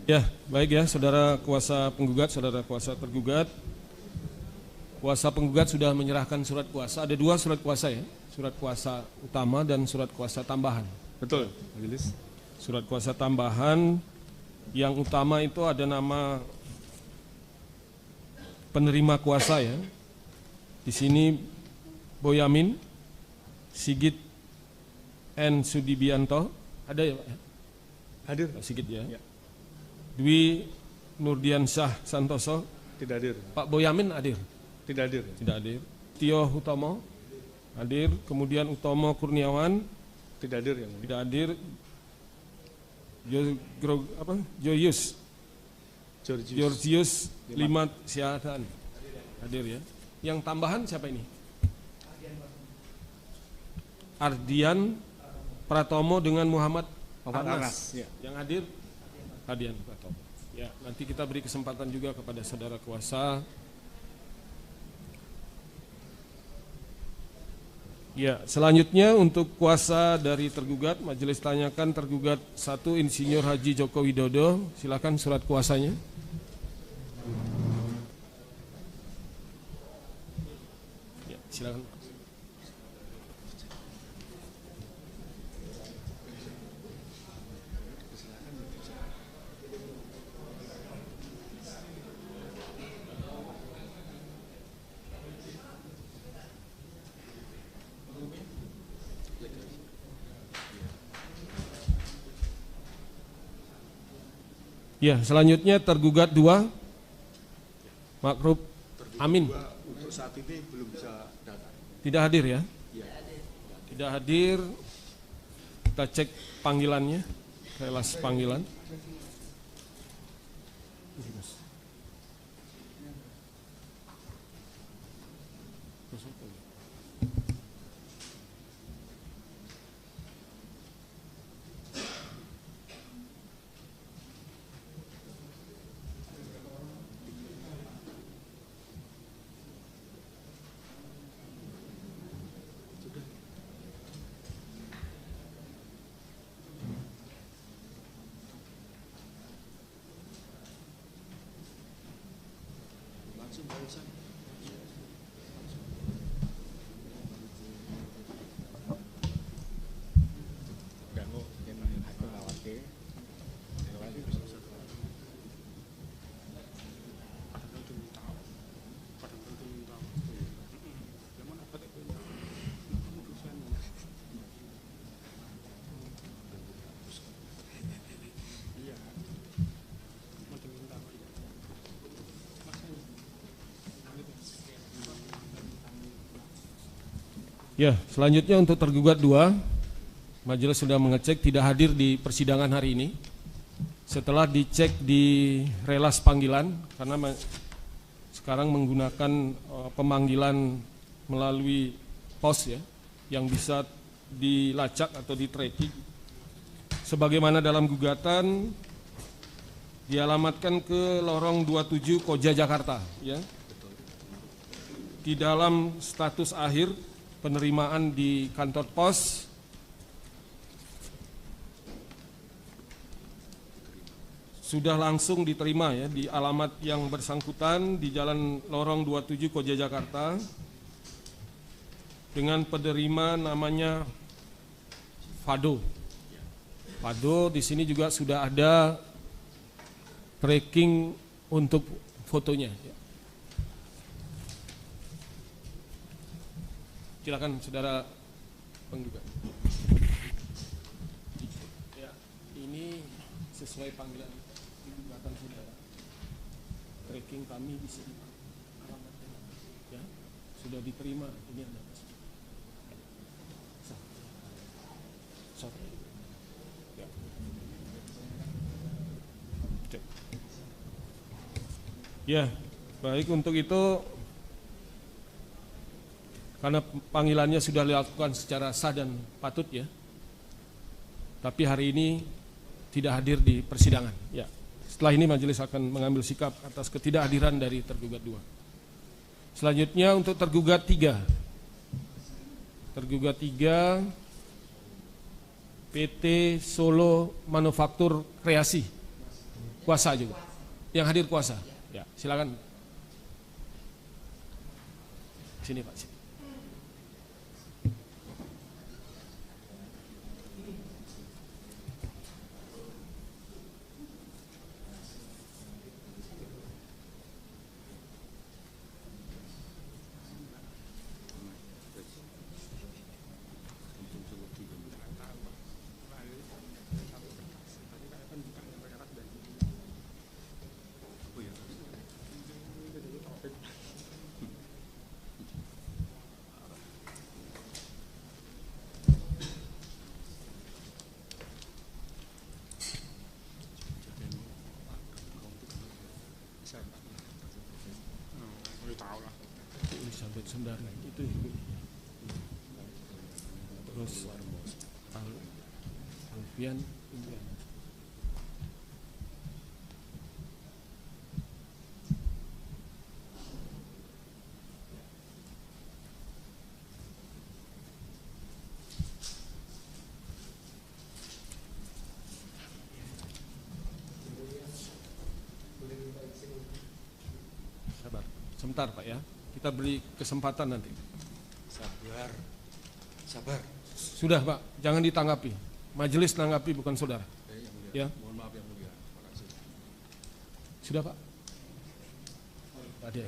Ya, baik ya, saudara kuasa penggugat, saudara kuasa tergugat. Kuasa penggugat sudah menyerahkan surat kuasa. Ada 2 surat kuasa ya, surat kuasa utama dan surat kuasa tambahan. Betul, majelis. Surat kuasa tambahan yang utama itu ada nama penerima kuasa ya. Di sini Boyamin Sigit N. Sudibianto, ada ya Pak? Hadir. Sigit ya. Ya. Dwi Nurdiansyah Santoso. Tidak hadir. Pak Boyamin hadir? Tidak hadir. Tidak hadir. Tio Hutomo hadir. Kemudian Utomo Kurniawan. Tidak hadir yang mulia. Tidak hadir. Georgius Limat Syahdan hadir ya. Yang tambahan siapa ini? Ardian Pratomo dengan Muhammad Anas. Ya. Yang hadir Ardian Pratomo. Ya, nanti kita beri kesempatan juga kepada saudara kuasa. Ya, selanjutnya untuk kuasa dari tergugat, majelis tanyakan tergugat 1 Insinyur Haji Joko Widodo, silakan surat kuasanya. Ya, silakan. Ya, selanjutnya tergugat 2 Makruf Amin. Untuk saat ini belum bisa datang. Tidak hadir ya? Tidak hadir. Kita cek panggilannya, relas panggilan. Ya, selanjutnya untuk tergugat 2, majelis sudah mengecek tidak hadir di persidangan hari ini. Setelah dicek di relas panggilan, karena sekarang menggunakan pemanggilan melalui pos ya, yang bisa dilacak atau di-tracking. Sebagaimana dalam gugatan dialamatkan ke lorong 27 Koja Jakarta ya. Di dalam status akhir penerimaan di kantor pos sudah langsung diterima ya di alamat yang bersangkutan di Jalan Lorong 27 Koja Jakarta dengan penerima namanya Fado. Fado di sini juga sudah ada tracking untuk fotonya. Silakan saudara penggugat. Ya, ini sesuai panggilan gugatan saudara. Tracking kami di sini. Alamatnya. Ya, sudah diterima. Ini ada. Ya. Cek. Ya, baik untuk itu. Karena panggilannya sudah dilakukan secara sah dan patut ya. Tapi hari ini tidak hadir di persidangan. Ya. Setelah ini majelis akan mengambil sikap atas ketidakhadiran dari tergugat 2. Selanjutnya untuk tergugat 3. Tergugat 3 PT Solo Manufaktur Kreasi. Kuasa juga. Yang hadir kuasa. Ya, silakan. Sini Pak, sini. Elizabeth Sundari itu Ibu. Terus Alfian Indrian. Sabar, sebentar Pak ya. Kita beri kesempatan nanti. Sabar, sabar. Sudah Pak, jangan ditanggapi. Majelis tanggapi bukan saudara. Ya. Mohon maaf yang mulia. Makasih. Sudah Pak. Ada.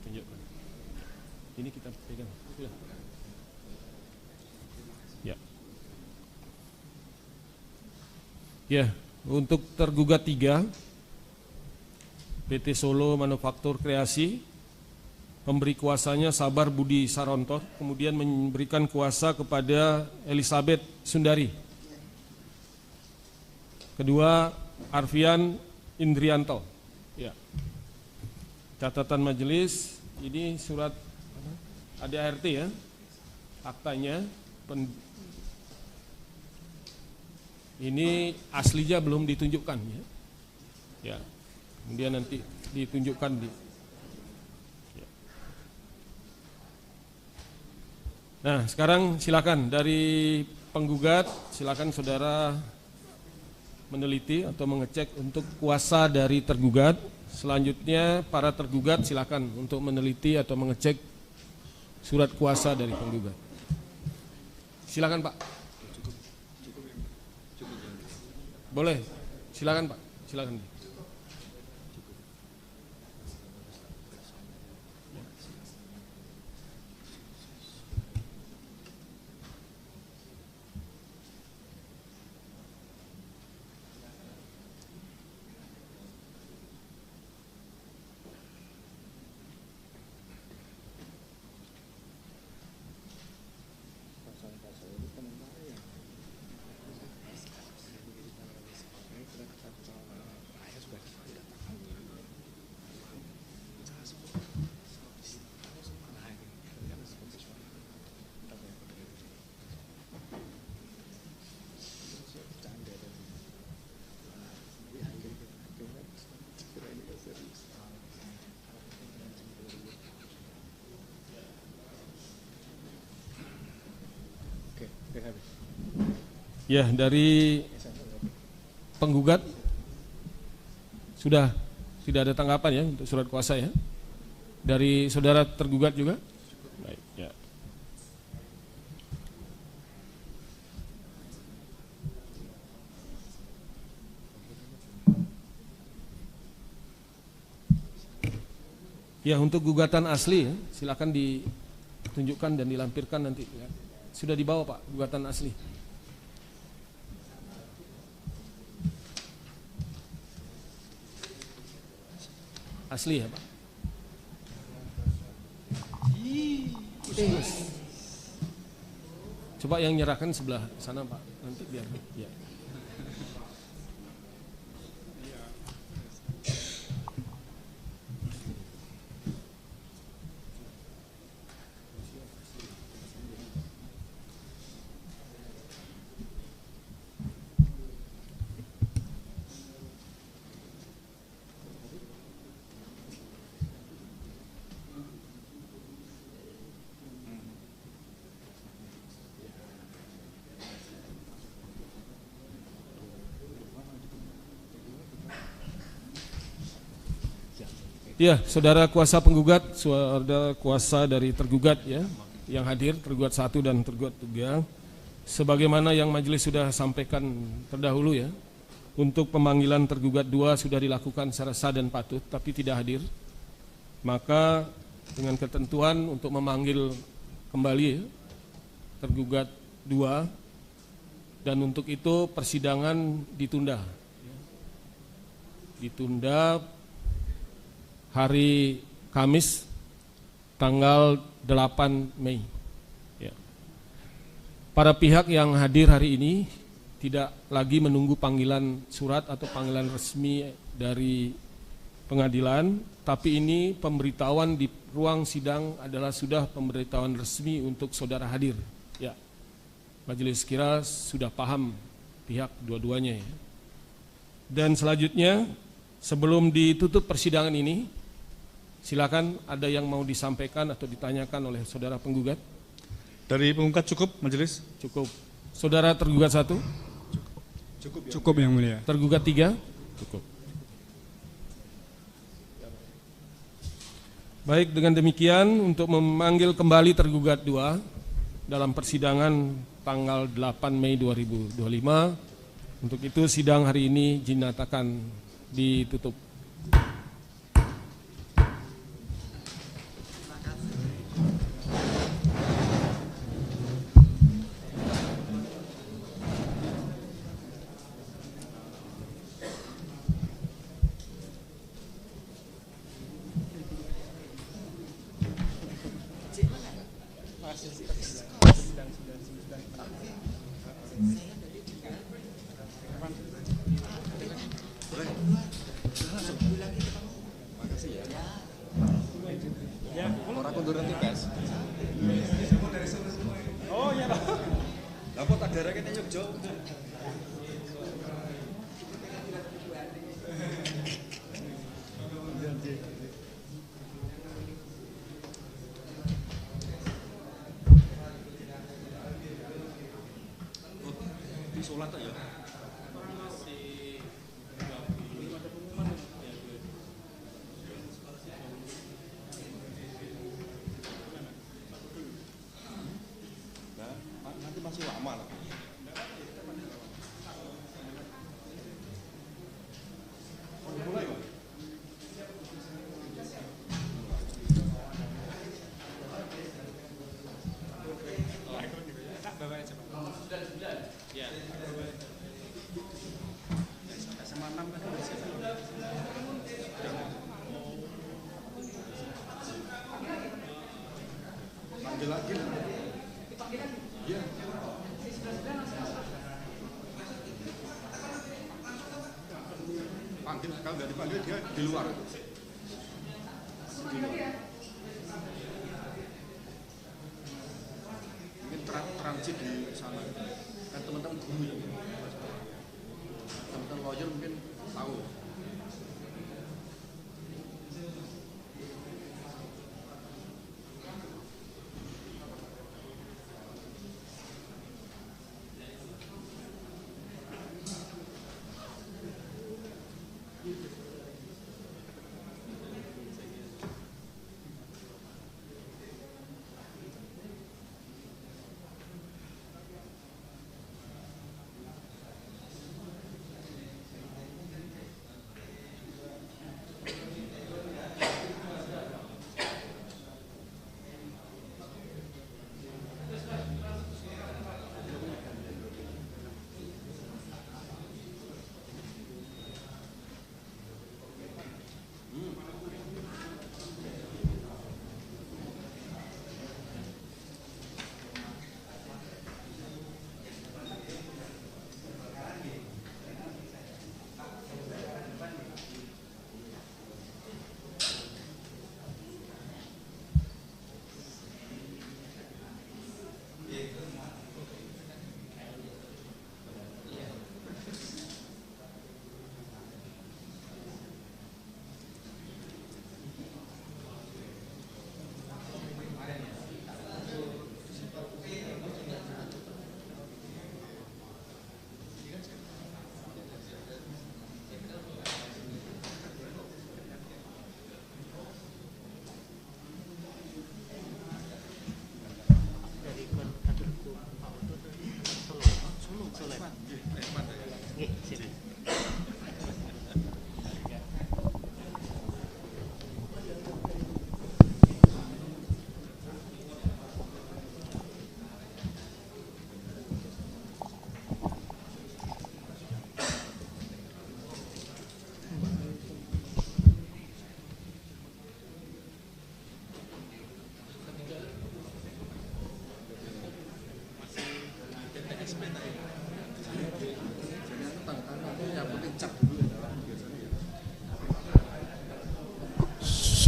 Tunjukkan. Ini kita pegang. Sudah. Ya. Ya, untuk tergugat 3 PT Solo Manufaktur Kreasi, pemberi kuasanya Sabar Budi Sarontor, kemudian memberikan kuasa kepada Elizabeth Sundari. Kedua, Arfian Indrianto. Ya. Catatan majelis, ini surat ADART ya, aktanya. Ini aslinya belum ditunjukkan ya. Ya. Kemudian nanti ditunjukkan di. Ya. Nah, sekarang silakan dari penggugat, silakan saudara meneliti atau mengecek untuk kuasa dari tergugat. Selanjutnya para tergugat silakan untuk meneliti atau mengecek surat kuasa dari penggugat. Silakan Pak. Boleh. Silakan Pak. Silakan. Ya, dari penggugat Sudah tidak ada tanggapan ya untuk surat kuasa ya. Dari saudara tergugat juga? Baik, ya. Ya, untuk gugatan asli ya, silakan ditunjukkan dan dilampirkan nanti ya. Sudah dibawa Pak, gugatan asli. Asli ya Pak. Coba yang nyerahkan sebelah sana Pak, nanti biar ya. Ya, saudara kuasa penggugat, saudara kuasa dari tergugat ya, yang hadir, tergugat 1 dan tergugat 3. Sebagaimana yang majelis sudah sampaikan terdahulu ya, untuk pemanggilan tergugat 2 sudah dilakukan secara sah dan patut, tapi tidak hadir. Maka dengan ketentuan untuk memanggil kembali ya, tergugat 2, dan untuk itu persidangan ditunda. Ditunda hari Kamis tanggal 8 Mei. Ya. Para pihak yang hadir hari ini tidak lagi menunggu panggilan surat atau panggilan resmi dari pengadilan, tapi ini pemberitahuan di ruang sidang adalah sudah pemberitahuan resmi untuk saudara hadir. Ya. Majelis kira sudah paham pihak dua-duanya ya. Dan selanjutnya sebelum ditutup persidangan ini, silakan ada yang mau disampaikan atau ditanyakan oleh saudara penggugat. Dari penggugat cukup, majelis? Cukup. Saudara tergugat 1? Cukup, ya. Cukup yang mulia. Tergugat 3? Cukup. Baik, dengan demikian untuk memanggil kembali tergugat 2 dalam persidangan tanggal 8 Mei 2025. Untuk itu sidang hari ini dinyatakan ditutup. Orang kunduran tugas. Oh iya Pak. Lah kok tak darah kene Yogyo. Di sholat ya. Nanti masih lama lah. Mulai Pak. SMA 6 kan udah siap. Panggil lagi lah. Iya. Panggil, kalau nggak dipanggil dia di luar. Mungkin transit di sana. Kan teman-teman guru ya. Teman-teman lawyer mungkin tahu.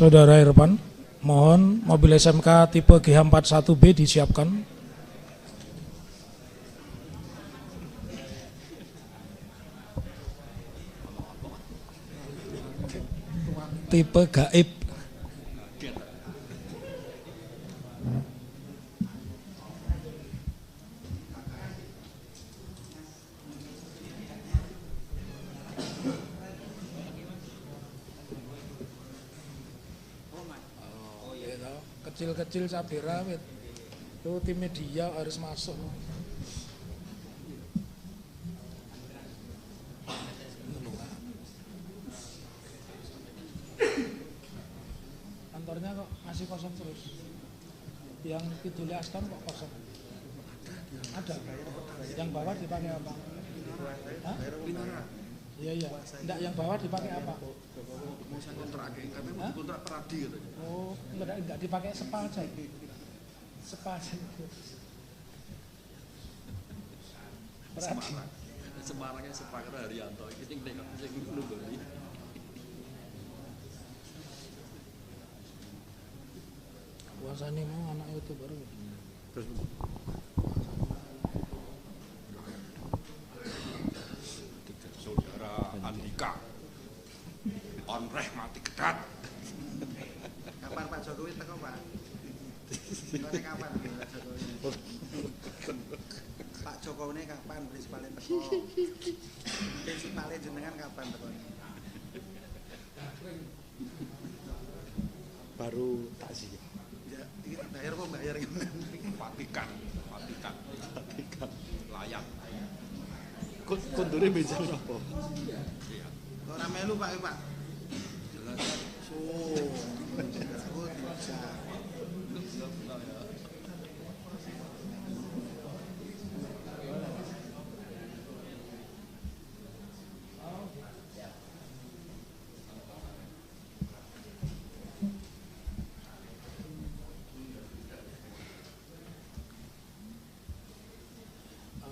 Saudara Irfan, mohon mobil SMK tipe GH41B disiapkan. Tipe gaib. Kecil-kecil Sabira, itu tim media harus masuk. Kantornya kok masih kosong terus. Yang Kidul Aston kok kosong? Ada. Yang bawah dipakai apa? Hah? Iya iya. Enggak, yang bawah dipakai apa? Mau saya kontrak, katanya mau kontrak Peradi katanya. Oh, enggak dipakai spa aja. Spa aja. Semarangnya Sepakar Haryanto, ini nengok sing nunggoni. Puasane mau anak itu baru. Terus Saudara Andika Onreh mati kedat. Kapan Pak Jokowi teko Pak? Tekone kapan Pak Jokowi? Pak Jokowi kapan prinsipale teko? Prinsipale jenengan kapan tekone? Baru takziah. Ya, iki bayar kok bayar gimana? Fatikan layak. Kondure bejang apa? Kok ora melu Pak Pak? Jelas. Oh. Aku bisa.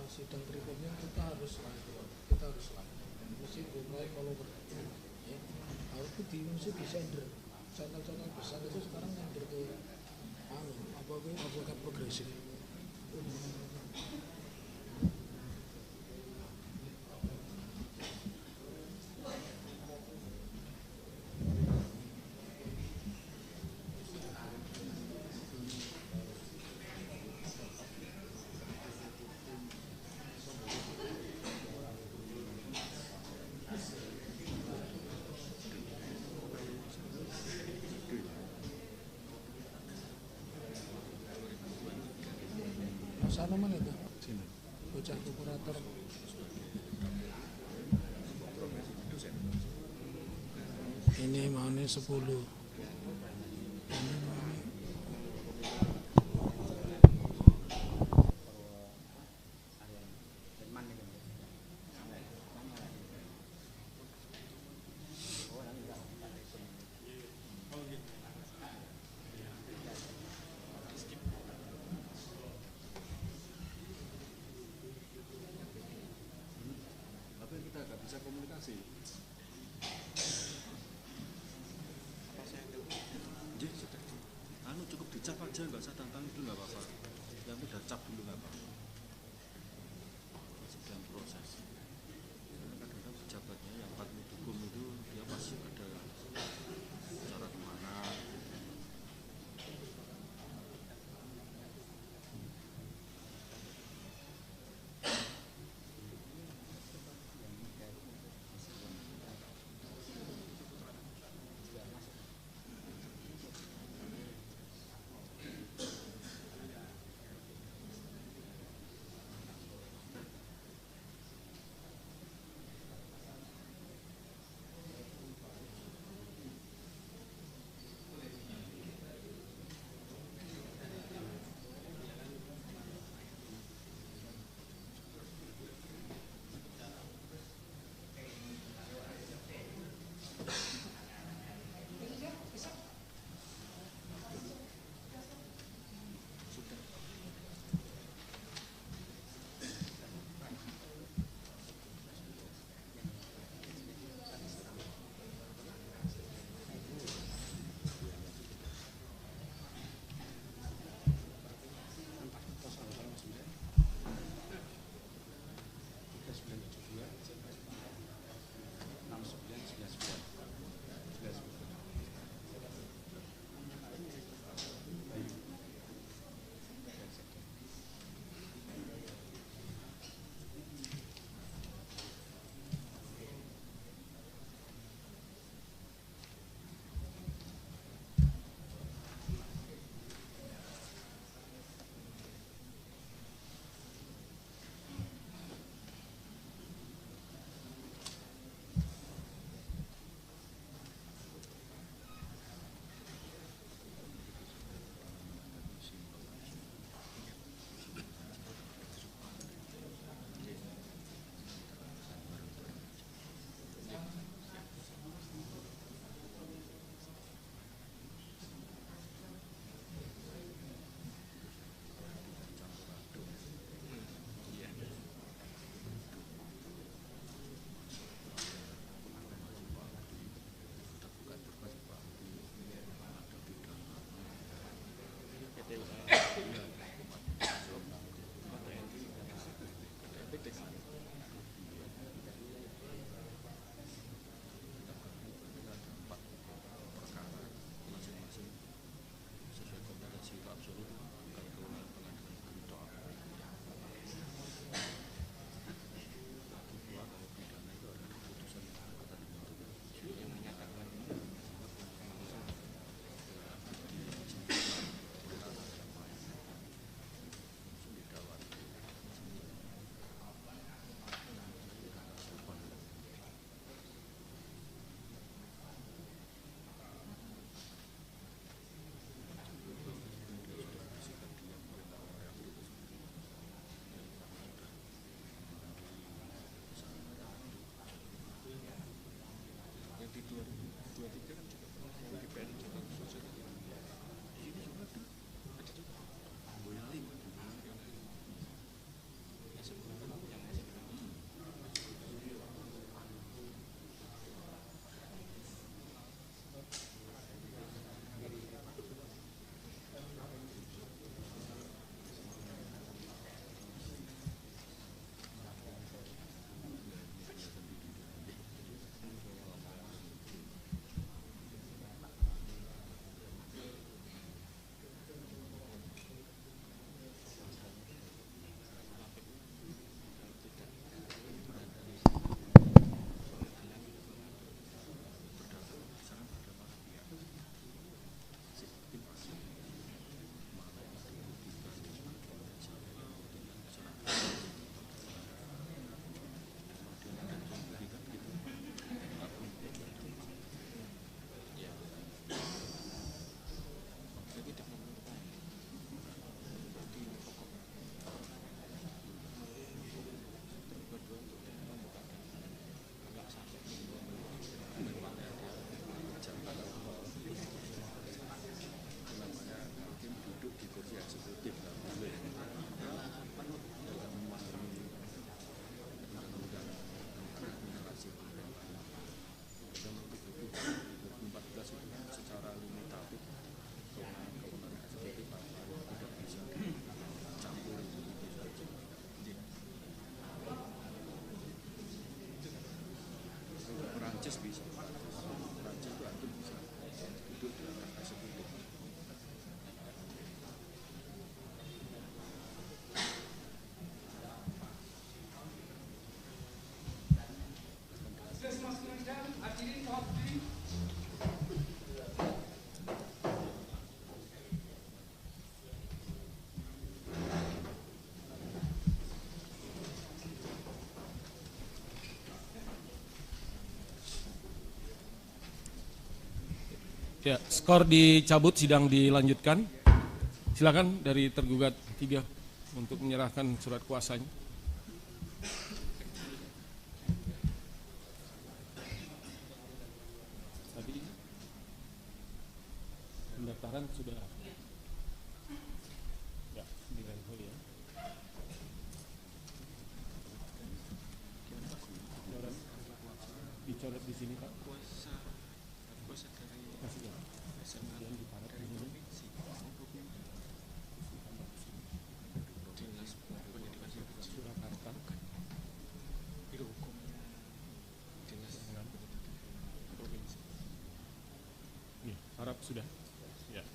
Sidang berikutnya kita harus live. Mesti mulai kalau bertemu ya. Harus mesti disender. Channel-channel besar itu sekarang nyender ke advokat progresif. Sana mana itu? Sini. Bocah kurator. Ini maunya 10. bisa komunikasi. Jadi sudah, cukup dicap aja, nggak usah tantangin dulu nggak apa-apa. Yang udah cap dulu nggak apa-apa. Masih dalam proses. Karena kadang-kadang pejabatnya yang patut hukum itu dia pasti ada cara kemana. Prancis bisa. Prancis itu hakim bisa duduk di langkah eksekutif. Ya, skor dicabut, sidang dilanjutkan. Silakan dari tergugat 3 untuk menyerahkan surat kuasanya. Tadi pendaftaran sudah ya di Renho ya. Dicoret di sini Pak. Kasih ya. Kemudian diparet di sini. Surakarta. Ya, harap sudah. Ya.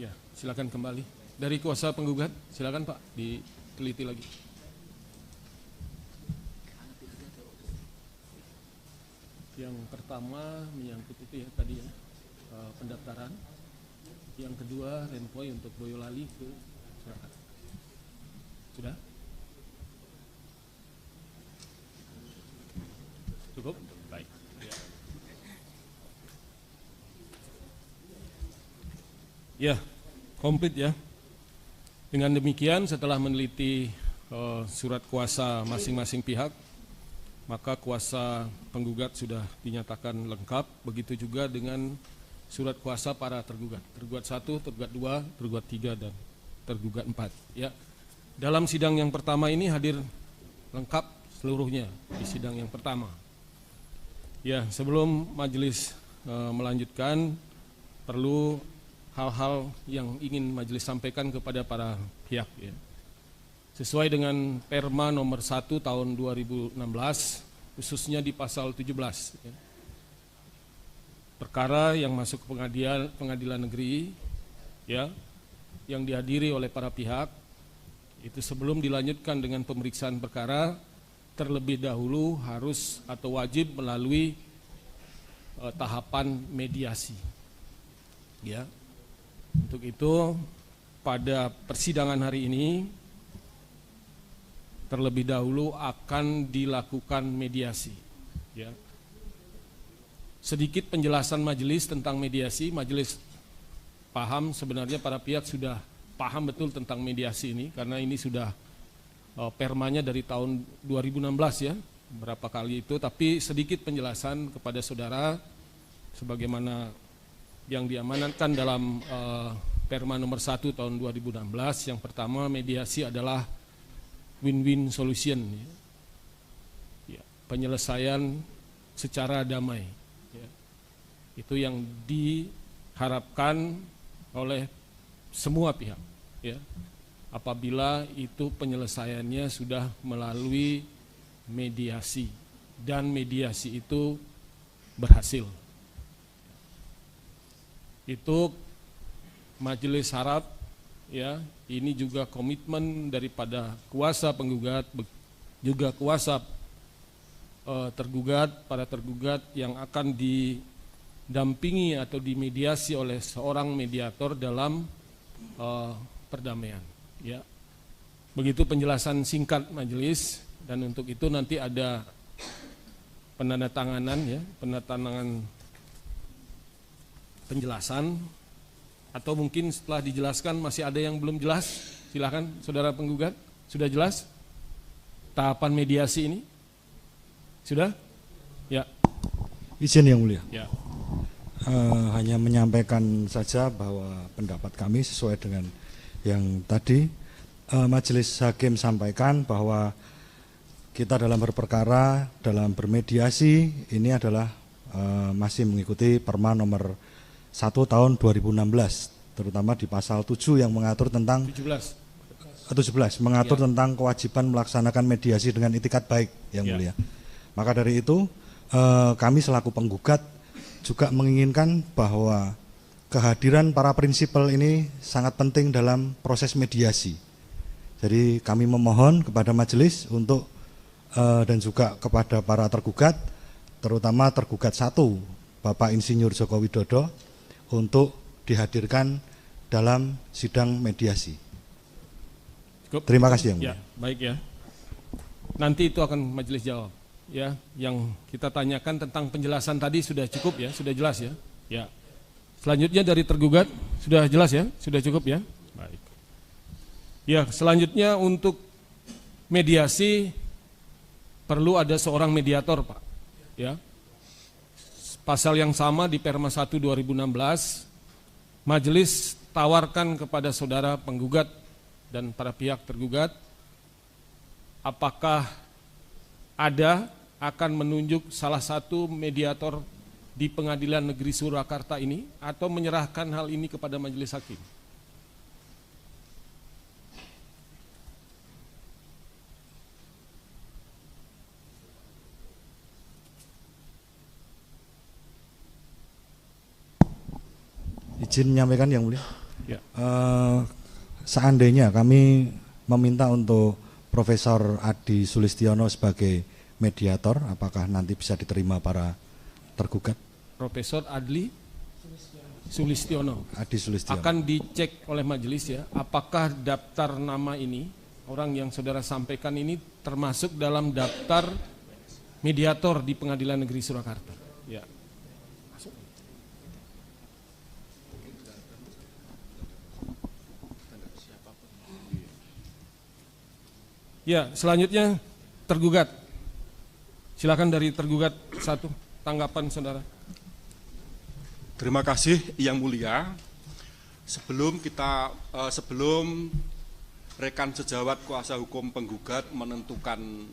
Ya, silakan kembali. Dari kuasa penggugat, silakan Pak, diteliti lagi. Yang pertama menyangkut itu ya tadi ya, pendaftaran. Yang kedua renvoy untuk Boyolali ke Surakarta. Sudah? Cukup? Baik. Ya, komplit ya. Dengan demikian setelah meneliti surat kuasa masing-masing pihak, maka kuasa penggugat sudah dinyatakan lengkap, begitu juga dengan surat kuasa para tergugat. Tergugat 1, tergugat 2, tergugat 3, dan tergugat 4. Ya. Dalam sidang yang pertama ini hadir lengkap seluruhnya di sidang yang pertama. Ya, sebelum majelis melanjutkan, perlu hal-hal yang ingin majelis sampaikan kepada para pihak. Ya. Sesuai dengan Perma nomor 1 tahun 2016, khususnya di pasal 17. Ya. Perkara yang masuk ke pengadilan negeri, ya, yang dihadiri oleh para pihak, itu sebelum dilanjutkan dengan pemeriksaan perkara, terlebih dahulu harus atau wajib melalui tahapan mediasi. Ya. Untuk itu, pada persidangan hari ini, terlebih dahulu akan dilakukan mediasi. Ya. Sedikit penjelasan majelis tentang mediasi. Majelis paham sebenarnya para pihak sudah paham betul tentang mediasi ini, karena ini sudah permanya dari tahun 2016 ya, berapa kali itu. Tapi sedikit penjelasan kepada saudara, sebagaimana yang diamanatkan dalam Perma nomor 1 tahun 2016. Yang pertama, mediasi adalah win-win solution, ya, penyelesaian secara damai. Ya. Itu yang diharapkan oleh semua pihak. Ya. Apabila itu penyelesaiannya sudah melalui mediasi dan mediasi itu berhasil. Itu majelis harap, ya, ini juga komitmen daripada kuasa penggugat, juga kuasa tergugat, para tergugat yang akan didampingi atau dimediasi oleh seorang mediator dalam perdamaian. Ya, begitu penjelasan singkat majelis, dan untuk itu nanti ada penandatanganan, ya, penandatanganan penjelasan. Atau mungkin setelah dijelaskan masih ada yang belum jelas, silakan saudara penggugat. Sudah jelas tahapan mediasi ini? Sudah? Ya. Izin yang mulia. Ya. Hanya menyampaikan saja bahwa pendapat kami sesuai dengan yang tadi majelis hakim sampaikan, bahwa kita dalam berperkara, dalam bermediasi ini adalah masih mengikuti Perma nomor 1 tahun 2016, terutama di pasal 7 yang mengatur tentang 17 mengatur tentang kewajiban melaksanakan mediasi dengan itikat baik yang mulia. Maka dari itu kami selaku penggugat juga menginginkan bahwa kehadiran para prinsipal ini sangat penting dalam proses mediasi. Jadi kami memohon kepada majelis untuk dan juga kepada para tergugat, terutama tergugat 1, Bapak Insinyur Joko Widodo, untuk dihadirkan dalam sidang mediasi. Cukup. Terima kasih yang mulia. Ya, baik ya. Nanti itu akan majelis jawab. Ya, yang kita tanyakan tentang penjelasan tadi sudah cukup ya, sudah jelas ya. Ya. Selanjutnya dari tergugat sudah jelas ya, sudah cukup ya. Baik. Ya, selanjutnya untuk mediasi perlu ada seorang mediator, Pak. Ya. Pasal yang sama di Perma 1 2016, majelis tawarkan kepada saudara penggugat dan para pihak tergugat, apakah ada akan menunjuk salah satu mediator di Pengadilan Negeri Surakarta ini atau menyerahkan hal ini kepada majelis hakim. Izin menyampaikan yang mulia. Ya. Seandainya kami meminta untuk Profesor Adi Sulistiono sebagai mediator, apakah nanti bisa diterima para tergugat? Profesor Adli Sulistiono. Adi Sulistiono. Akan dicek oleh majelis ya, apakah daftar nama ini, orang yang saudara sampaikan ini termasuk dalam daftar mediator di Pengadilan Negeri Surakarta. Ya. Ya, selanjutnya tergugat. Silakan dari tergugat 1, tanggapan saudara. Terima kasih yang mulia. Sebelum rekan sejawat kuasa hukum penggugat menentukan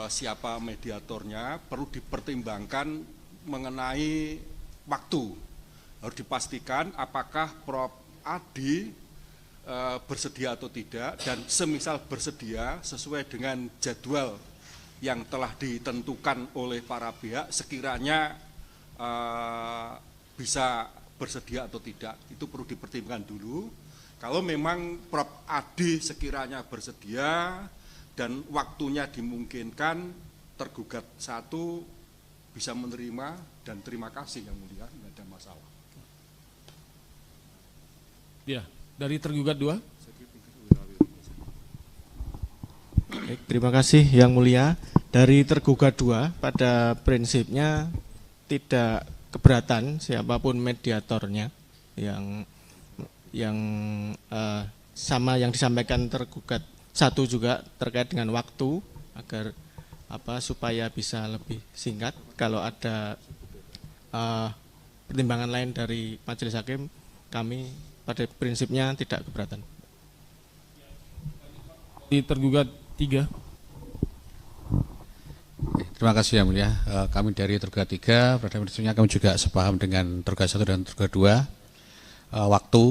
siapa mediatornya, perlu dipertimbangkan mengenai waktu. Harus dipastikan apakah Prof. Adi bersedia atau tidak, dan semisal bersedia sesuai dengan jadwal yang telah ditentukan oleh para pihak, sekiranya bisa bersedia atau tidak, itu perlu dipertimbangkan dulu. Kalau memang Prof. Adi sekiranya bersedia dan waktunya dimungkinkan, tergugat 1 bisa menerima, dan terima kasih yang mulia, tidak ada masalah. Ya, dari tergugat 2. Baik, terima kasih yang mulia. Dari tergugat 2 pada prinsipnya tidak keberatan siapapun mediatornya, yang sama yang disampaikan tergugat 1 juga terkait dengan waktu, agar supaya bisa lebih singkat. Kalau ada pertimbangan lain dari majelis hakim, kami pada prinsipnya tidak keberatan. Di tergugat 3. Terima kasih yang mulia. Kami dari tergugat 3, pada prinsipnya kami juga sepaham dengan tergugat 1 dan tergugat 2, waktu,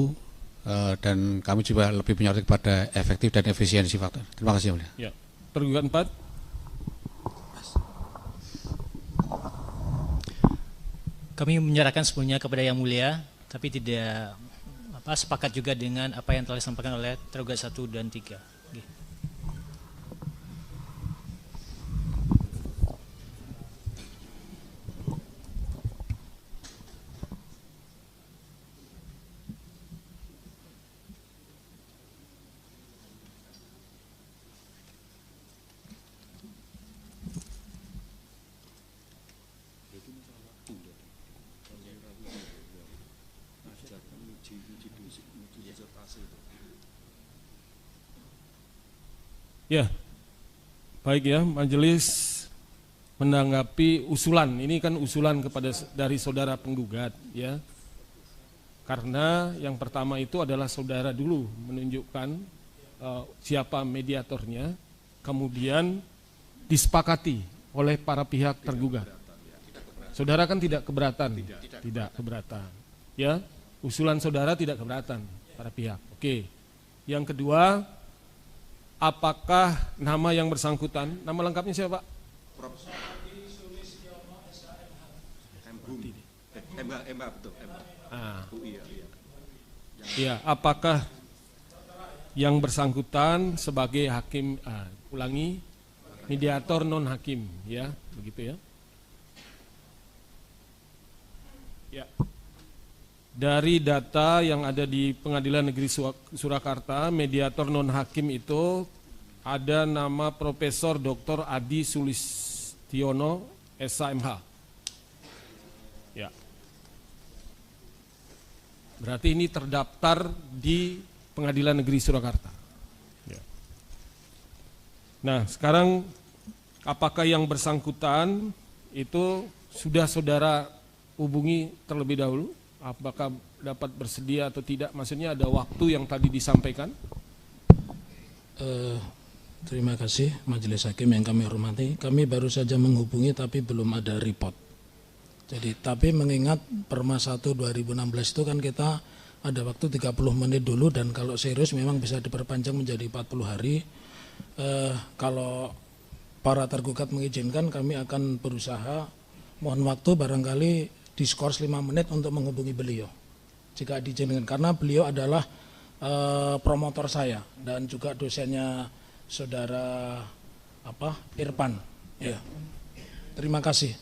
dan kami juga lebih menyoroti kepada efektif dan efisiensi faktor. Terima kasih yang mulia. Ya. Tergugat 4. Kami menyerahkan sepenuhnya kepada yang mulia, tapi tidak sepakat juga dengan apa yang telah disampaikan oleh tergugat 1 dan 3. Ya, baik ya, majelis menanggapi usulan, ini kan usulan dari saudara penggugat ya. Karena yang pertama itu adalah saudara dulu menunjukkan siapa mediatornya, kemudian disepakati oleh para pihak tergugat. Saudara kan tidak keberatan, tidak keberatan. Ya, usulan saudara tidak keberatan para pihak. Oke. Yang kedua, apakah nama yang bersangkutan, nama lengkapnya siapa Pak? MH betul, MH. UI ya. Ya, apakah yang bersangkutan sebagai hakim, mediator non hakim, ya, begitu ya. Ya. Dari data yang ada di Pengadilan Negeri Surakarta, mediator non hakim itu ada nama Profesor Dr. Adi Sulistiono, SHMH. Ya. Berarti ini terdaftar di Pengadilan Negeri Surakarta. Ya. Nah, sekarang apakah yang bersangkutan itu sudah saudara hubungi terlebih dahulu? Apakah dapat bersedia atau tidak? Maksudnya ada waktu yang tadi disampaikan? Terima kasih Majelis Hakim yang kami hormati. Kami baru saja menghubungi tapi belum ada report. Jadi tapi mengingat Perma 1 2016 itu kan kita ada waktu 30 menit dulu, dan kalau serius memang bisa diperpanjang menjadi 40 hari. Kalau para tergugat mengizinkan, kami akan berusaha, mohon waktu barangkali diskors 5 menit untuk menghubungi beliau jika diizinkan, karena beliau adalah promotor saya dan juga dosennya saudara Irfan. Ya. Terima kasih.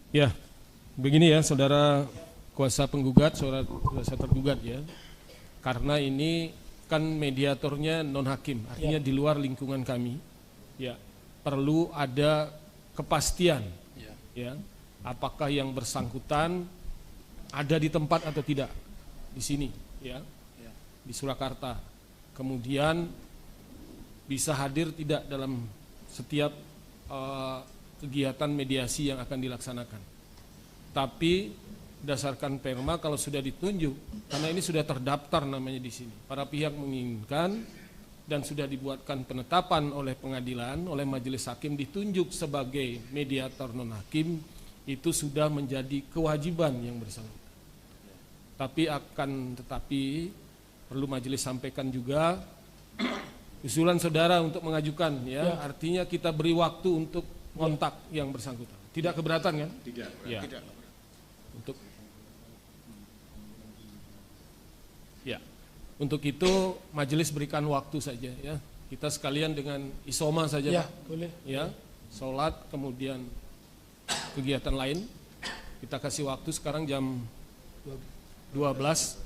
Ya, begini ya saudara kuasa penggugat, saudara kuasa tergugat ya. Karena ini kan mediatornya non hakim, artinya di luar lingkungan kami. Ya, perlu ada kepastian. Ya, apakah yang bersangkutan ada di tempat atau tidak di sini, ya, di Surakarta. Kemudian bisa hadir tidak dalam setiap kegiatan mediasi yang akan dilaksanakan. Tapi berdasarkan Perma kalau sudah ditunjuk, karena ini sudah terdaftar namanya di sini, para pihak menginginkan dan sudah dibuatkan penetapan oleh pengadilan, oleh majelis hakim ditunjuk sebagai mediator non hakim, itu sudah menjadi kewajiban yang bersangkutan. Tetapi perlu majelis sampaikan juga usulan saudara untuk mengajukan, ya. Artinya kita beri waktu untuk kontak yang bersangkutan. Tidak keberatan kan? Tidak. Ya. Untuk itu majelis berikan waktu saja, ya. Kita sekalian dengan isoma saja, ya, Pak. Boleh. Ya, sholat kemudian kegiatan lain. Kita kasih waktu sekarang jam 12.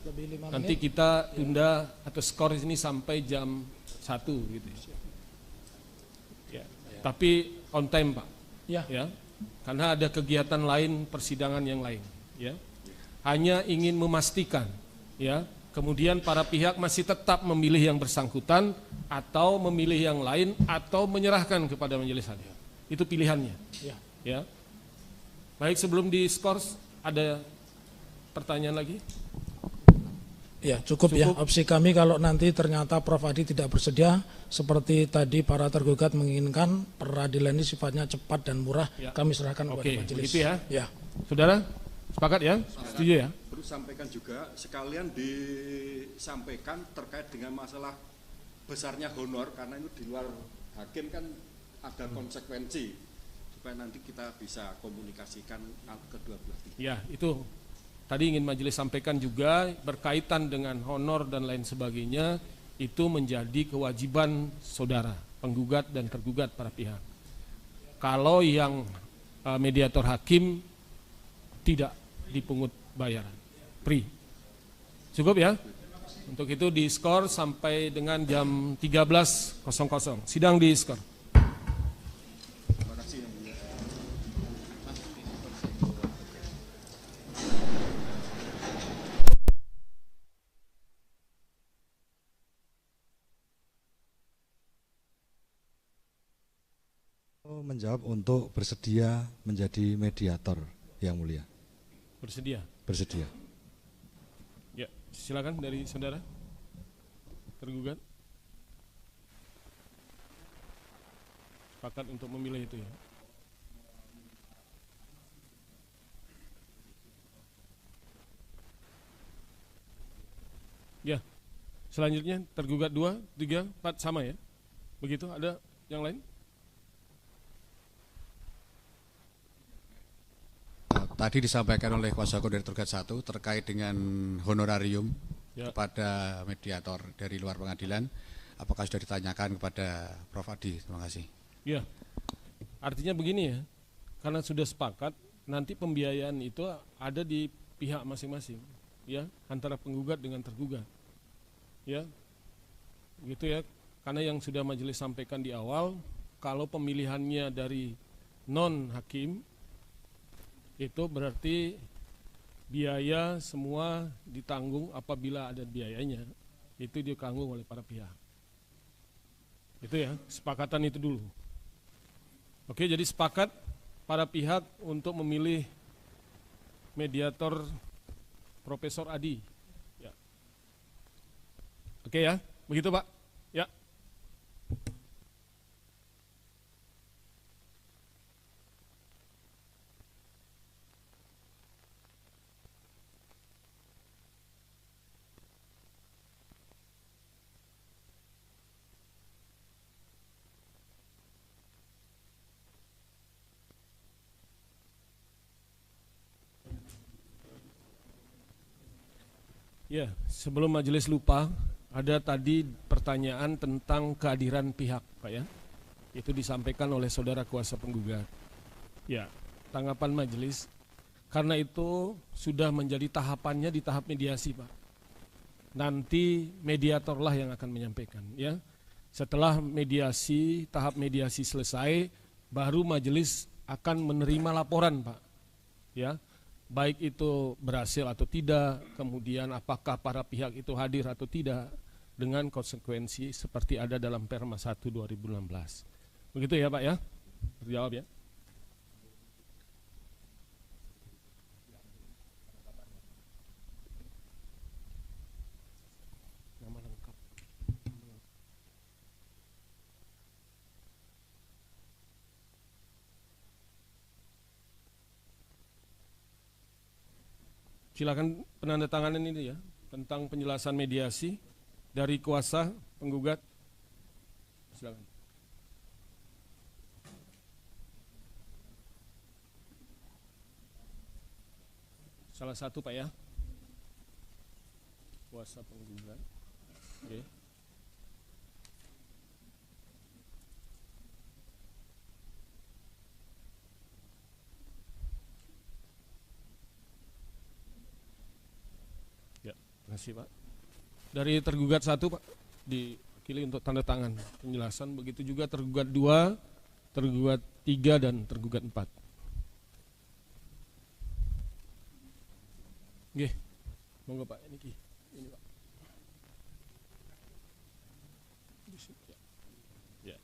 Nanti kita tunda atau skor ini sampai jam 1 gitu. Ya. Tapi on time, Pak. Ya. Karena ada kegiatan lain, persidangan yang lain, ya. Hanya ingin memastikan, ya, kemudian para pihak masih tetap memilih yang bersangkutan atau memilih yang lain atau menyerahkan kepada majelis hakim. Itu pilihannya. Ya. Baik, sebelum diskors ada pertanyaan lagi? Ya, cukup ya. Opsi kami kalau nanti ternyata Prof. Adi tidak bersedia, seperti tadi para tergugat menginginkan, peradilan ini sifatnya cepat dan murah, kami serahkan kepada majelis. Begitu ya. Ya. Saudara, sepakat ya? Setuju ya? Perlu sampaikan juga, sekalian disampaikan terkait dengan masalah besarnya honor, karena itu di luar hakim kan ada konsekuensi, supaya nanti kita bisa komunikasikan kedua belah pihak. Ya, itu tadi ingin majelis sampaikan juga berkaitan dengan honor dan lain sebagainya, itu menjadi kewajiban saudara, penggugat dan tergugat para pihak. Kalau yang mediator hakim tidak dipungut bayaran, free. Cukup ya? Untuk itu diskor sampai dengan jam 13.00. Sidang diskor. Menjawab untuk bersedia menjadi mediator, yang mulia. Bersedia? Bersedia. Ya, silakan dari saudara tergugat. Sepakat untuk memilih itu ya. Ya. Selanjutnya tergugat 2, 3, 4 sama ya. Begitu, ada yang lain? Tadi disampaikan oleh kuasa hukum dari tergugat 1 terkait dengan honorarium kepada mediator dari luar pengadilan. Apakah sudah ditanyakan kepada Prof. Adi? Terima kasih. Ya. Artinya begini ya. Karena sudah sepakat, nanti pembiayaan itu ada di pihak masing-masing, ya, antara penggugat dengan tergugat. Ya, gitu ya. Karena yang sudah majelis sampaikan di awal, kalau pemilihannya dari non hakim, itu berarti biaya semua ditanggung apabila ada biayanya, itu ditanggung oleh para pihak. Itu ya, sepakatan itu dulu. Oke, jadi sepakat para pihak untuk memilih mediator Profesor Adi. Ya. Oke ya, begitu Pak. Ya. Ya, sebelum majelis lupa, ada tadi pertanyaan tentang kehadiran pihak, Pak ya. Itu disampaikan oleh saudara kuasa penggugat. Ya, tanggapan majelis, karena itu sudah menjadi tahapannya di tahap mediasi, Pak. Nanti mediatorlah yang akan menyampaikan, ya. Setelah mediasi, tahap mediasi selesai, baru majelis akan menerima laporan, Pak. Ya. Baik itu berhasil atau tidak, kemudian apakah para pihak itu hadir atau tidak, dengan konsekuensi seperti ada dalam Perma 1 2016. Begitu ya Pak ya? Terjawab ya? Nama lengkap. Silakan penandatanganan ini ya, tentang penjelasan mediasi dari kuasa penggugat. Silakan. Salah satu Pak ya, kuasa penggugat. Oke. Ya, terima kasih Pak. Dari tergugat 1 Pak, diwakili untuk tanda tangan penjelasan. Begitu juga tergugat 2, tergugat 3 dan tergugat 4. Oke, monggo Pak, ini Pak. Ya. Ya.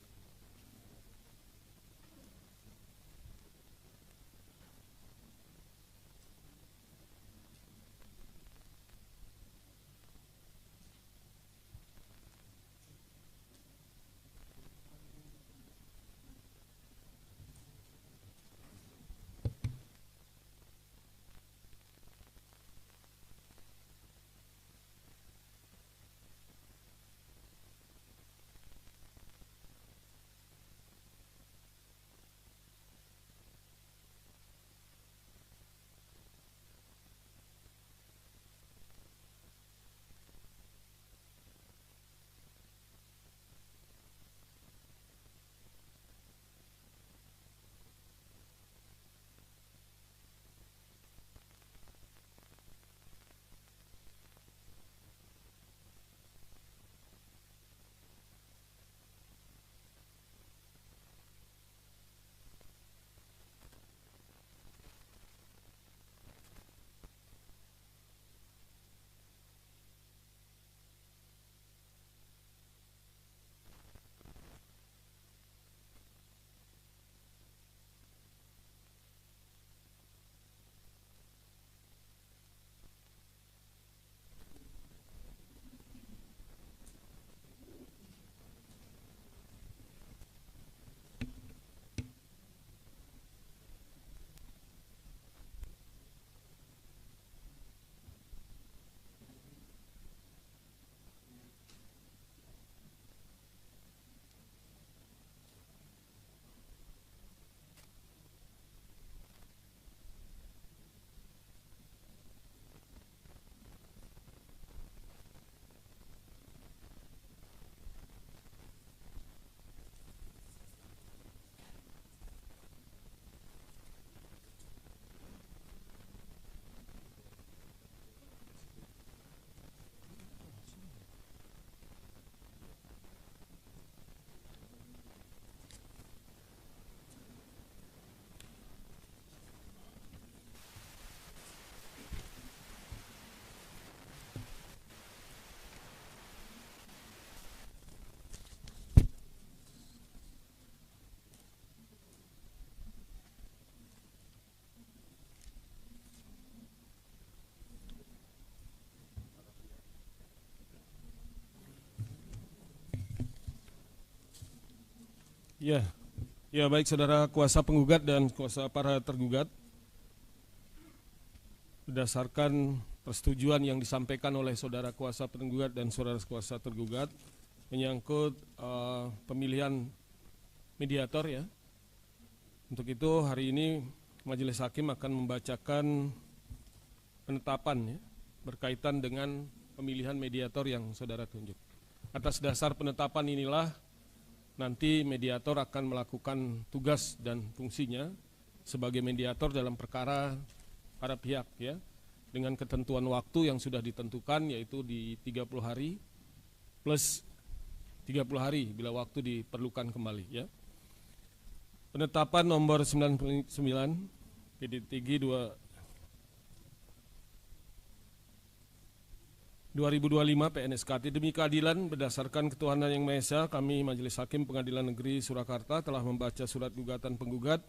Ya baik saudara kuasa penggugat dan kuasa para tergugat, berdasarkan persetujuan yang disampaikan oleh saudara kuasa penggugat dan saudara kuasa tergugat menyangkut pemilihan mediator ya. Untuk itu hari ini Majelis Hakim akan membacakan penetapan ya, berkaitan dengan pemilihan mediator yang saudara tunjuk. Atas dasar penetapan inilah nanti mediator akan melakukan tugas dan fungsinya sebagai mediator dalam perkara para pihak ya, dengan ketentuan waktu yang sudah ditentukan yaitu di 30 hari plus 30 hari bila waktu diperlukan kembali ya. Penetapan nomor 99 PDTG 2025 PNSKT demi keadilan berdasarkan ketuhanan yang Maha Esa, kami Majelis Hakim Pengadilan Negeri Surakarta telah membaca surat gugatan penggugat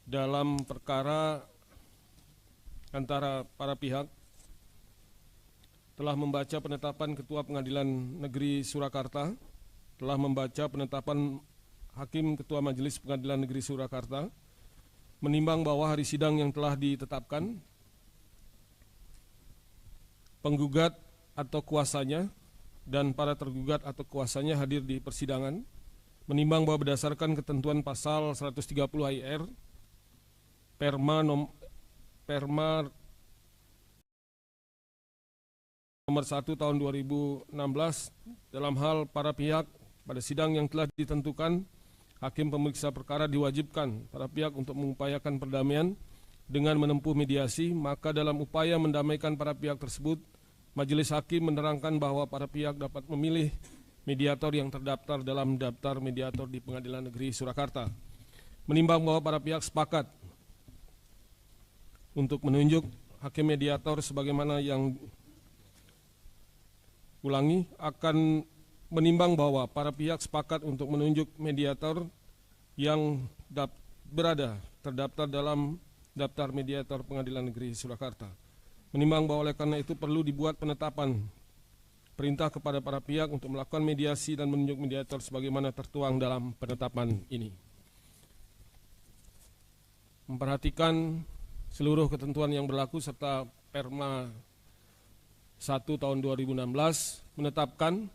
dalam perkara antara para pihak, telah membaca penetapan Ketua Pengadilan Negeri Surakarta, telah membaca penetapan Hakim Ketua Majelis Pengadilan Negeri Surakarta, menimbang bahwa hari sidang yang telah ditetapkan penggugat atau kuasanya dan para tergugat atau kuasanya hadir di persidangan, menimbang bahwa berdasarkan ketentuan pasal 130 AIR Perma nomor 1 tahun 2016 dalam hal para pihak pada sidang yang telah ditentukan, hakim pemeriksa perkara diwajibkan para pihak untuk mengupayakan perdamaian dengan menempuh mediasi. Maka dalam upaya mendamaikan para pihak tersebut, Majelis Hakim menerangkan bahwa para pihak dapat memilih mediator yang terdaftar dalam daftar mediator di Pengadilan Negeri Surakarta. Menimbang bahwa para pihak sepakat untuk menunjuk hakim mediator sebagaimana yang akan menimbang bahwa para pihak sepakat untuk menunjuk mediator yang terdaftar dalam daftar mediator Pengadilan Negeri Surakarta. Menimbang bahwa oleh karena itu perlu dibuat penetapan perintah kepada para pihak untuk melakukan mediasi dan menunjuk mediator sebagaimana tertuang dalam penetapan ini. Memperhatikan seluruh ketentuan yang berlaku serta Perma 1 tahun 2016 menetapkan,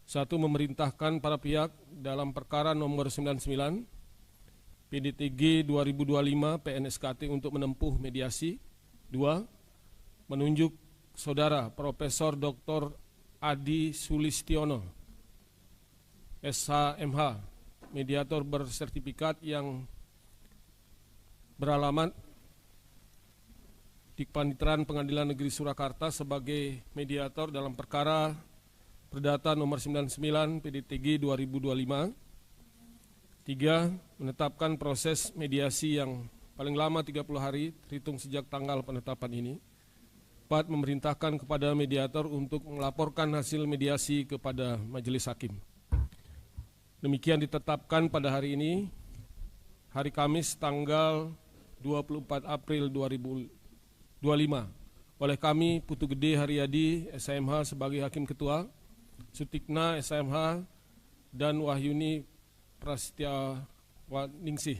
1. Memerintahkan para pihak dalam perkara nomor 99 PDTG 2025 PNSKT untuk menempuh mediasi. 2. Menunjuk Saudara Profesor Dr. Adi Sulistiono, SHMH, mediator bersertifikat yang beralamat di Panitiran Pengadilan Negeri Surakarta sebagai mediator dalam perkara perdata nomor 99 PDTG 2025. 3. Menetapkan proses mediasi yang paling lama 30 hari terhitung sejak tanggal penetapan ini. 4. Memerintahkan kepada mediator untuk melaporkan hasil mediasi kepada Majelis Hakim. Demikian ditetapkan pada hari ini, hari Kamis tanggal 24 April 2025 oleh kami Putu Gede Haryadi SHMH sebagai Hakim Ketua, Sutikna SHMH dan Wahyuni Prasetyaningsih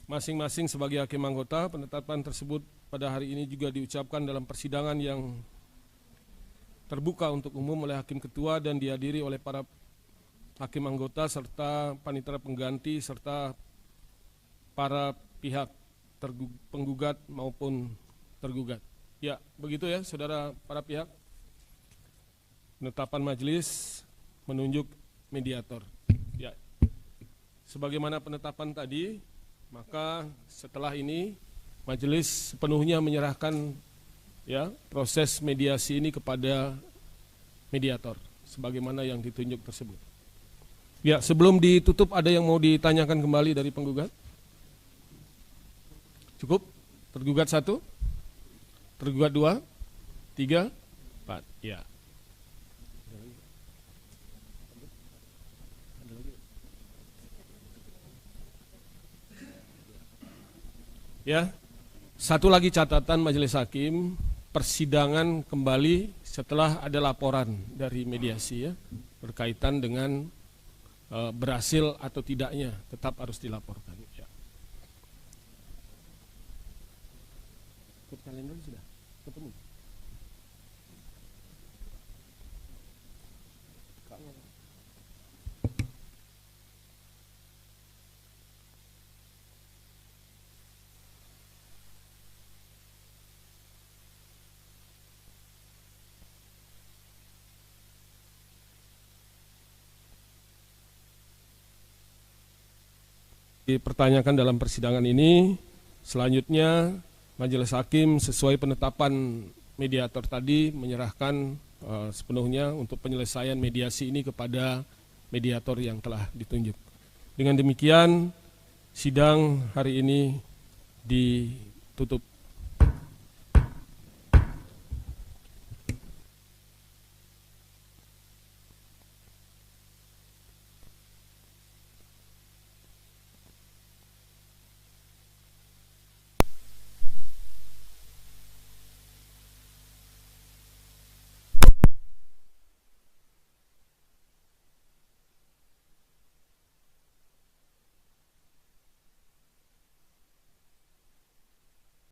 masing-masing sebagai hakim anggota. Penetapan tersebut pada hari ini juga diucapkan dalam persidangan yang terbuka untuk umum oleh Hakim Ketua dan dihadiri oleh para hakim anggota serta panitera pengganti serta para pihak penggugat maupun tergugat. Ya, begitu ya saudara para pihak. Penetapan majelis menunjuk mediator. Ya. Sebagaimana penetapan tadi, maka setelah ini majelis sepenuhnya menyerahkan ya proses mediasi ini kepada mediator sebagaimana yang ditunjuk tersebut. Ya, sebelum ditutup ada yang mau ditanyakan kembali dari penggugat? Cukup? Tergugat 1, tergugat 2, 3, 4. Ya. Ya, satu lagi catatan Majelis Hakim, persidangan kembali setelah ada laporan dari mediasi ya berkaitan dengan berhasil atau tidaknya, tetap harus dilaporkan. Ya. Kalender sudah ketemu. Dipertanyakan dalam persidangan ini. Selanjutnya Majelis Hakim sesuai penetapan mediator tadi menyerahkan sepenuhnya untuk penyelesaian mediasi ini kepada mediator yang telah ditunjuk. Dengan demikian sidang hari ini ditutup.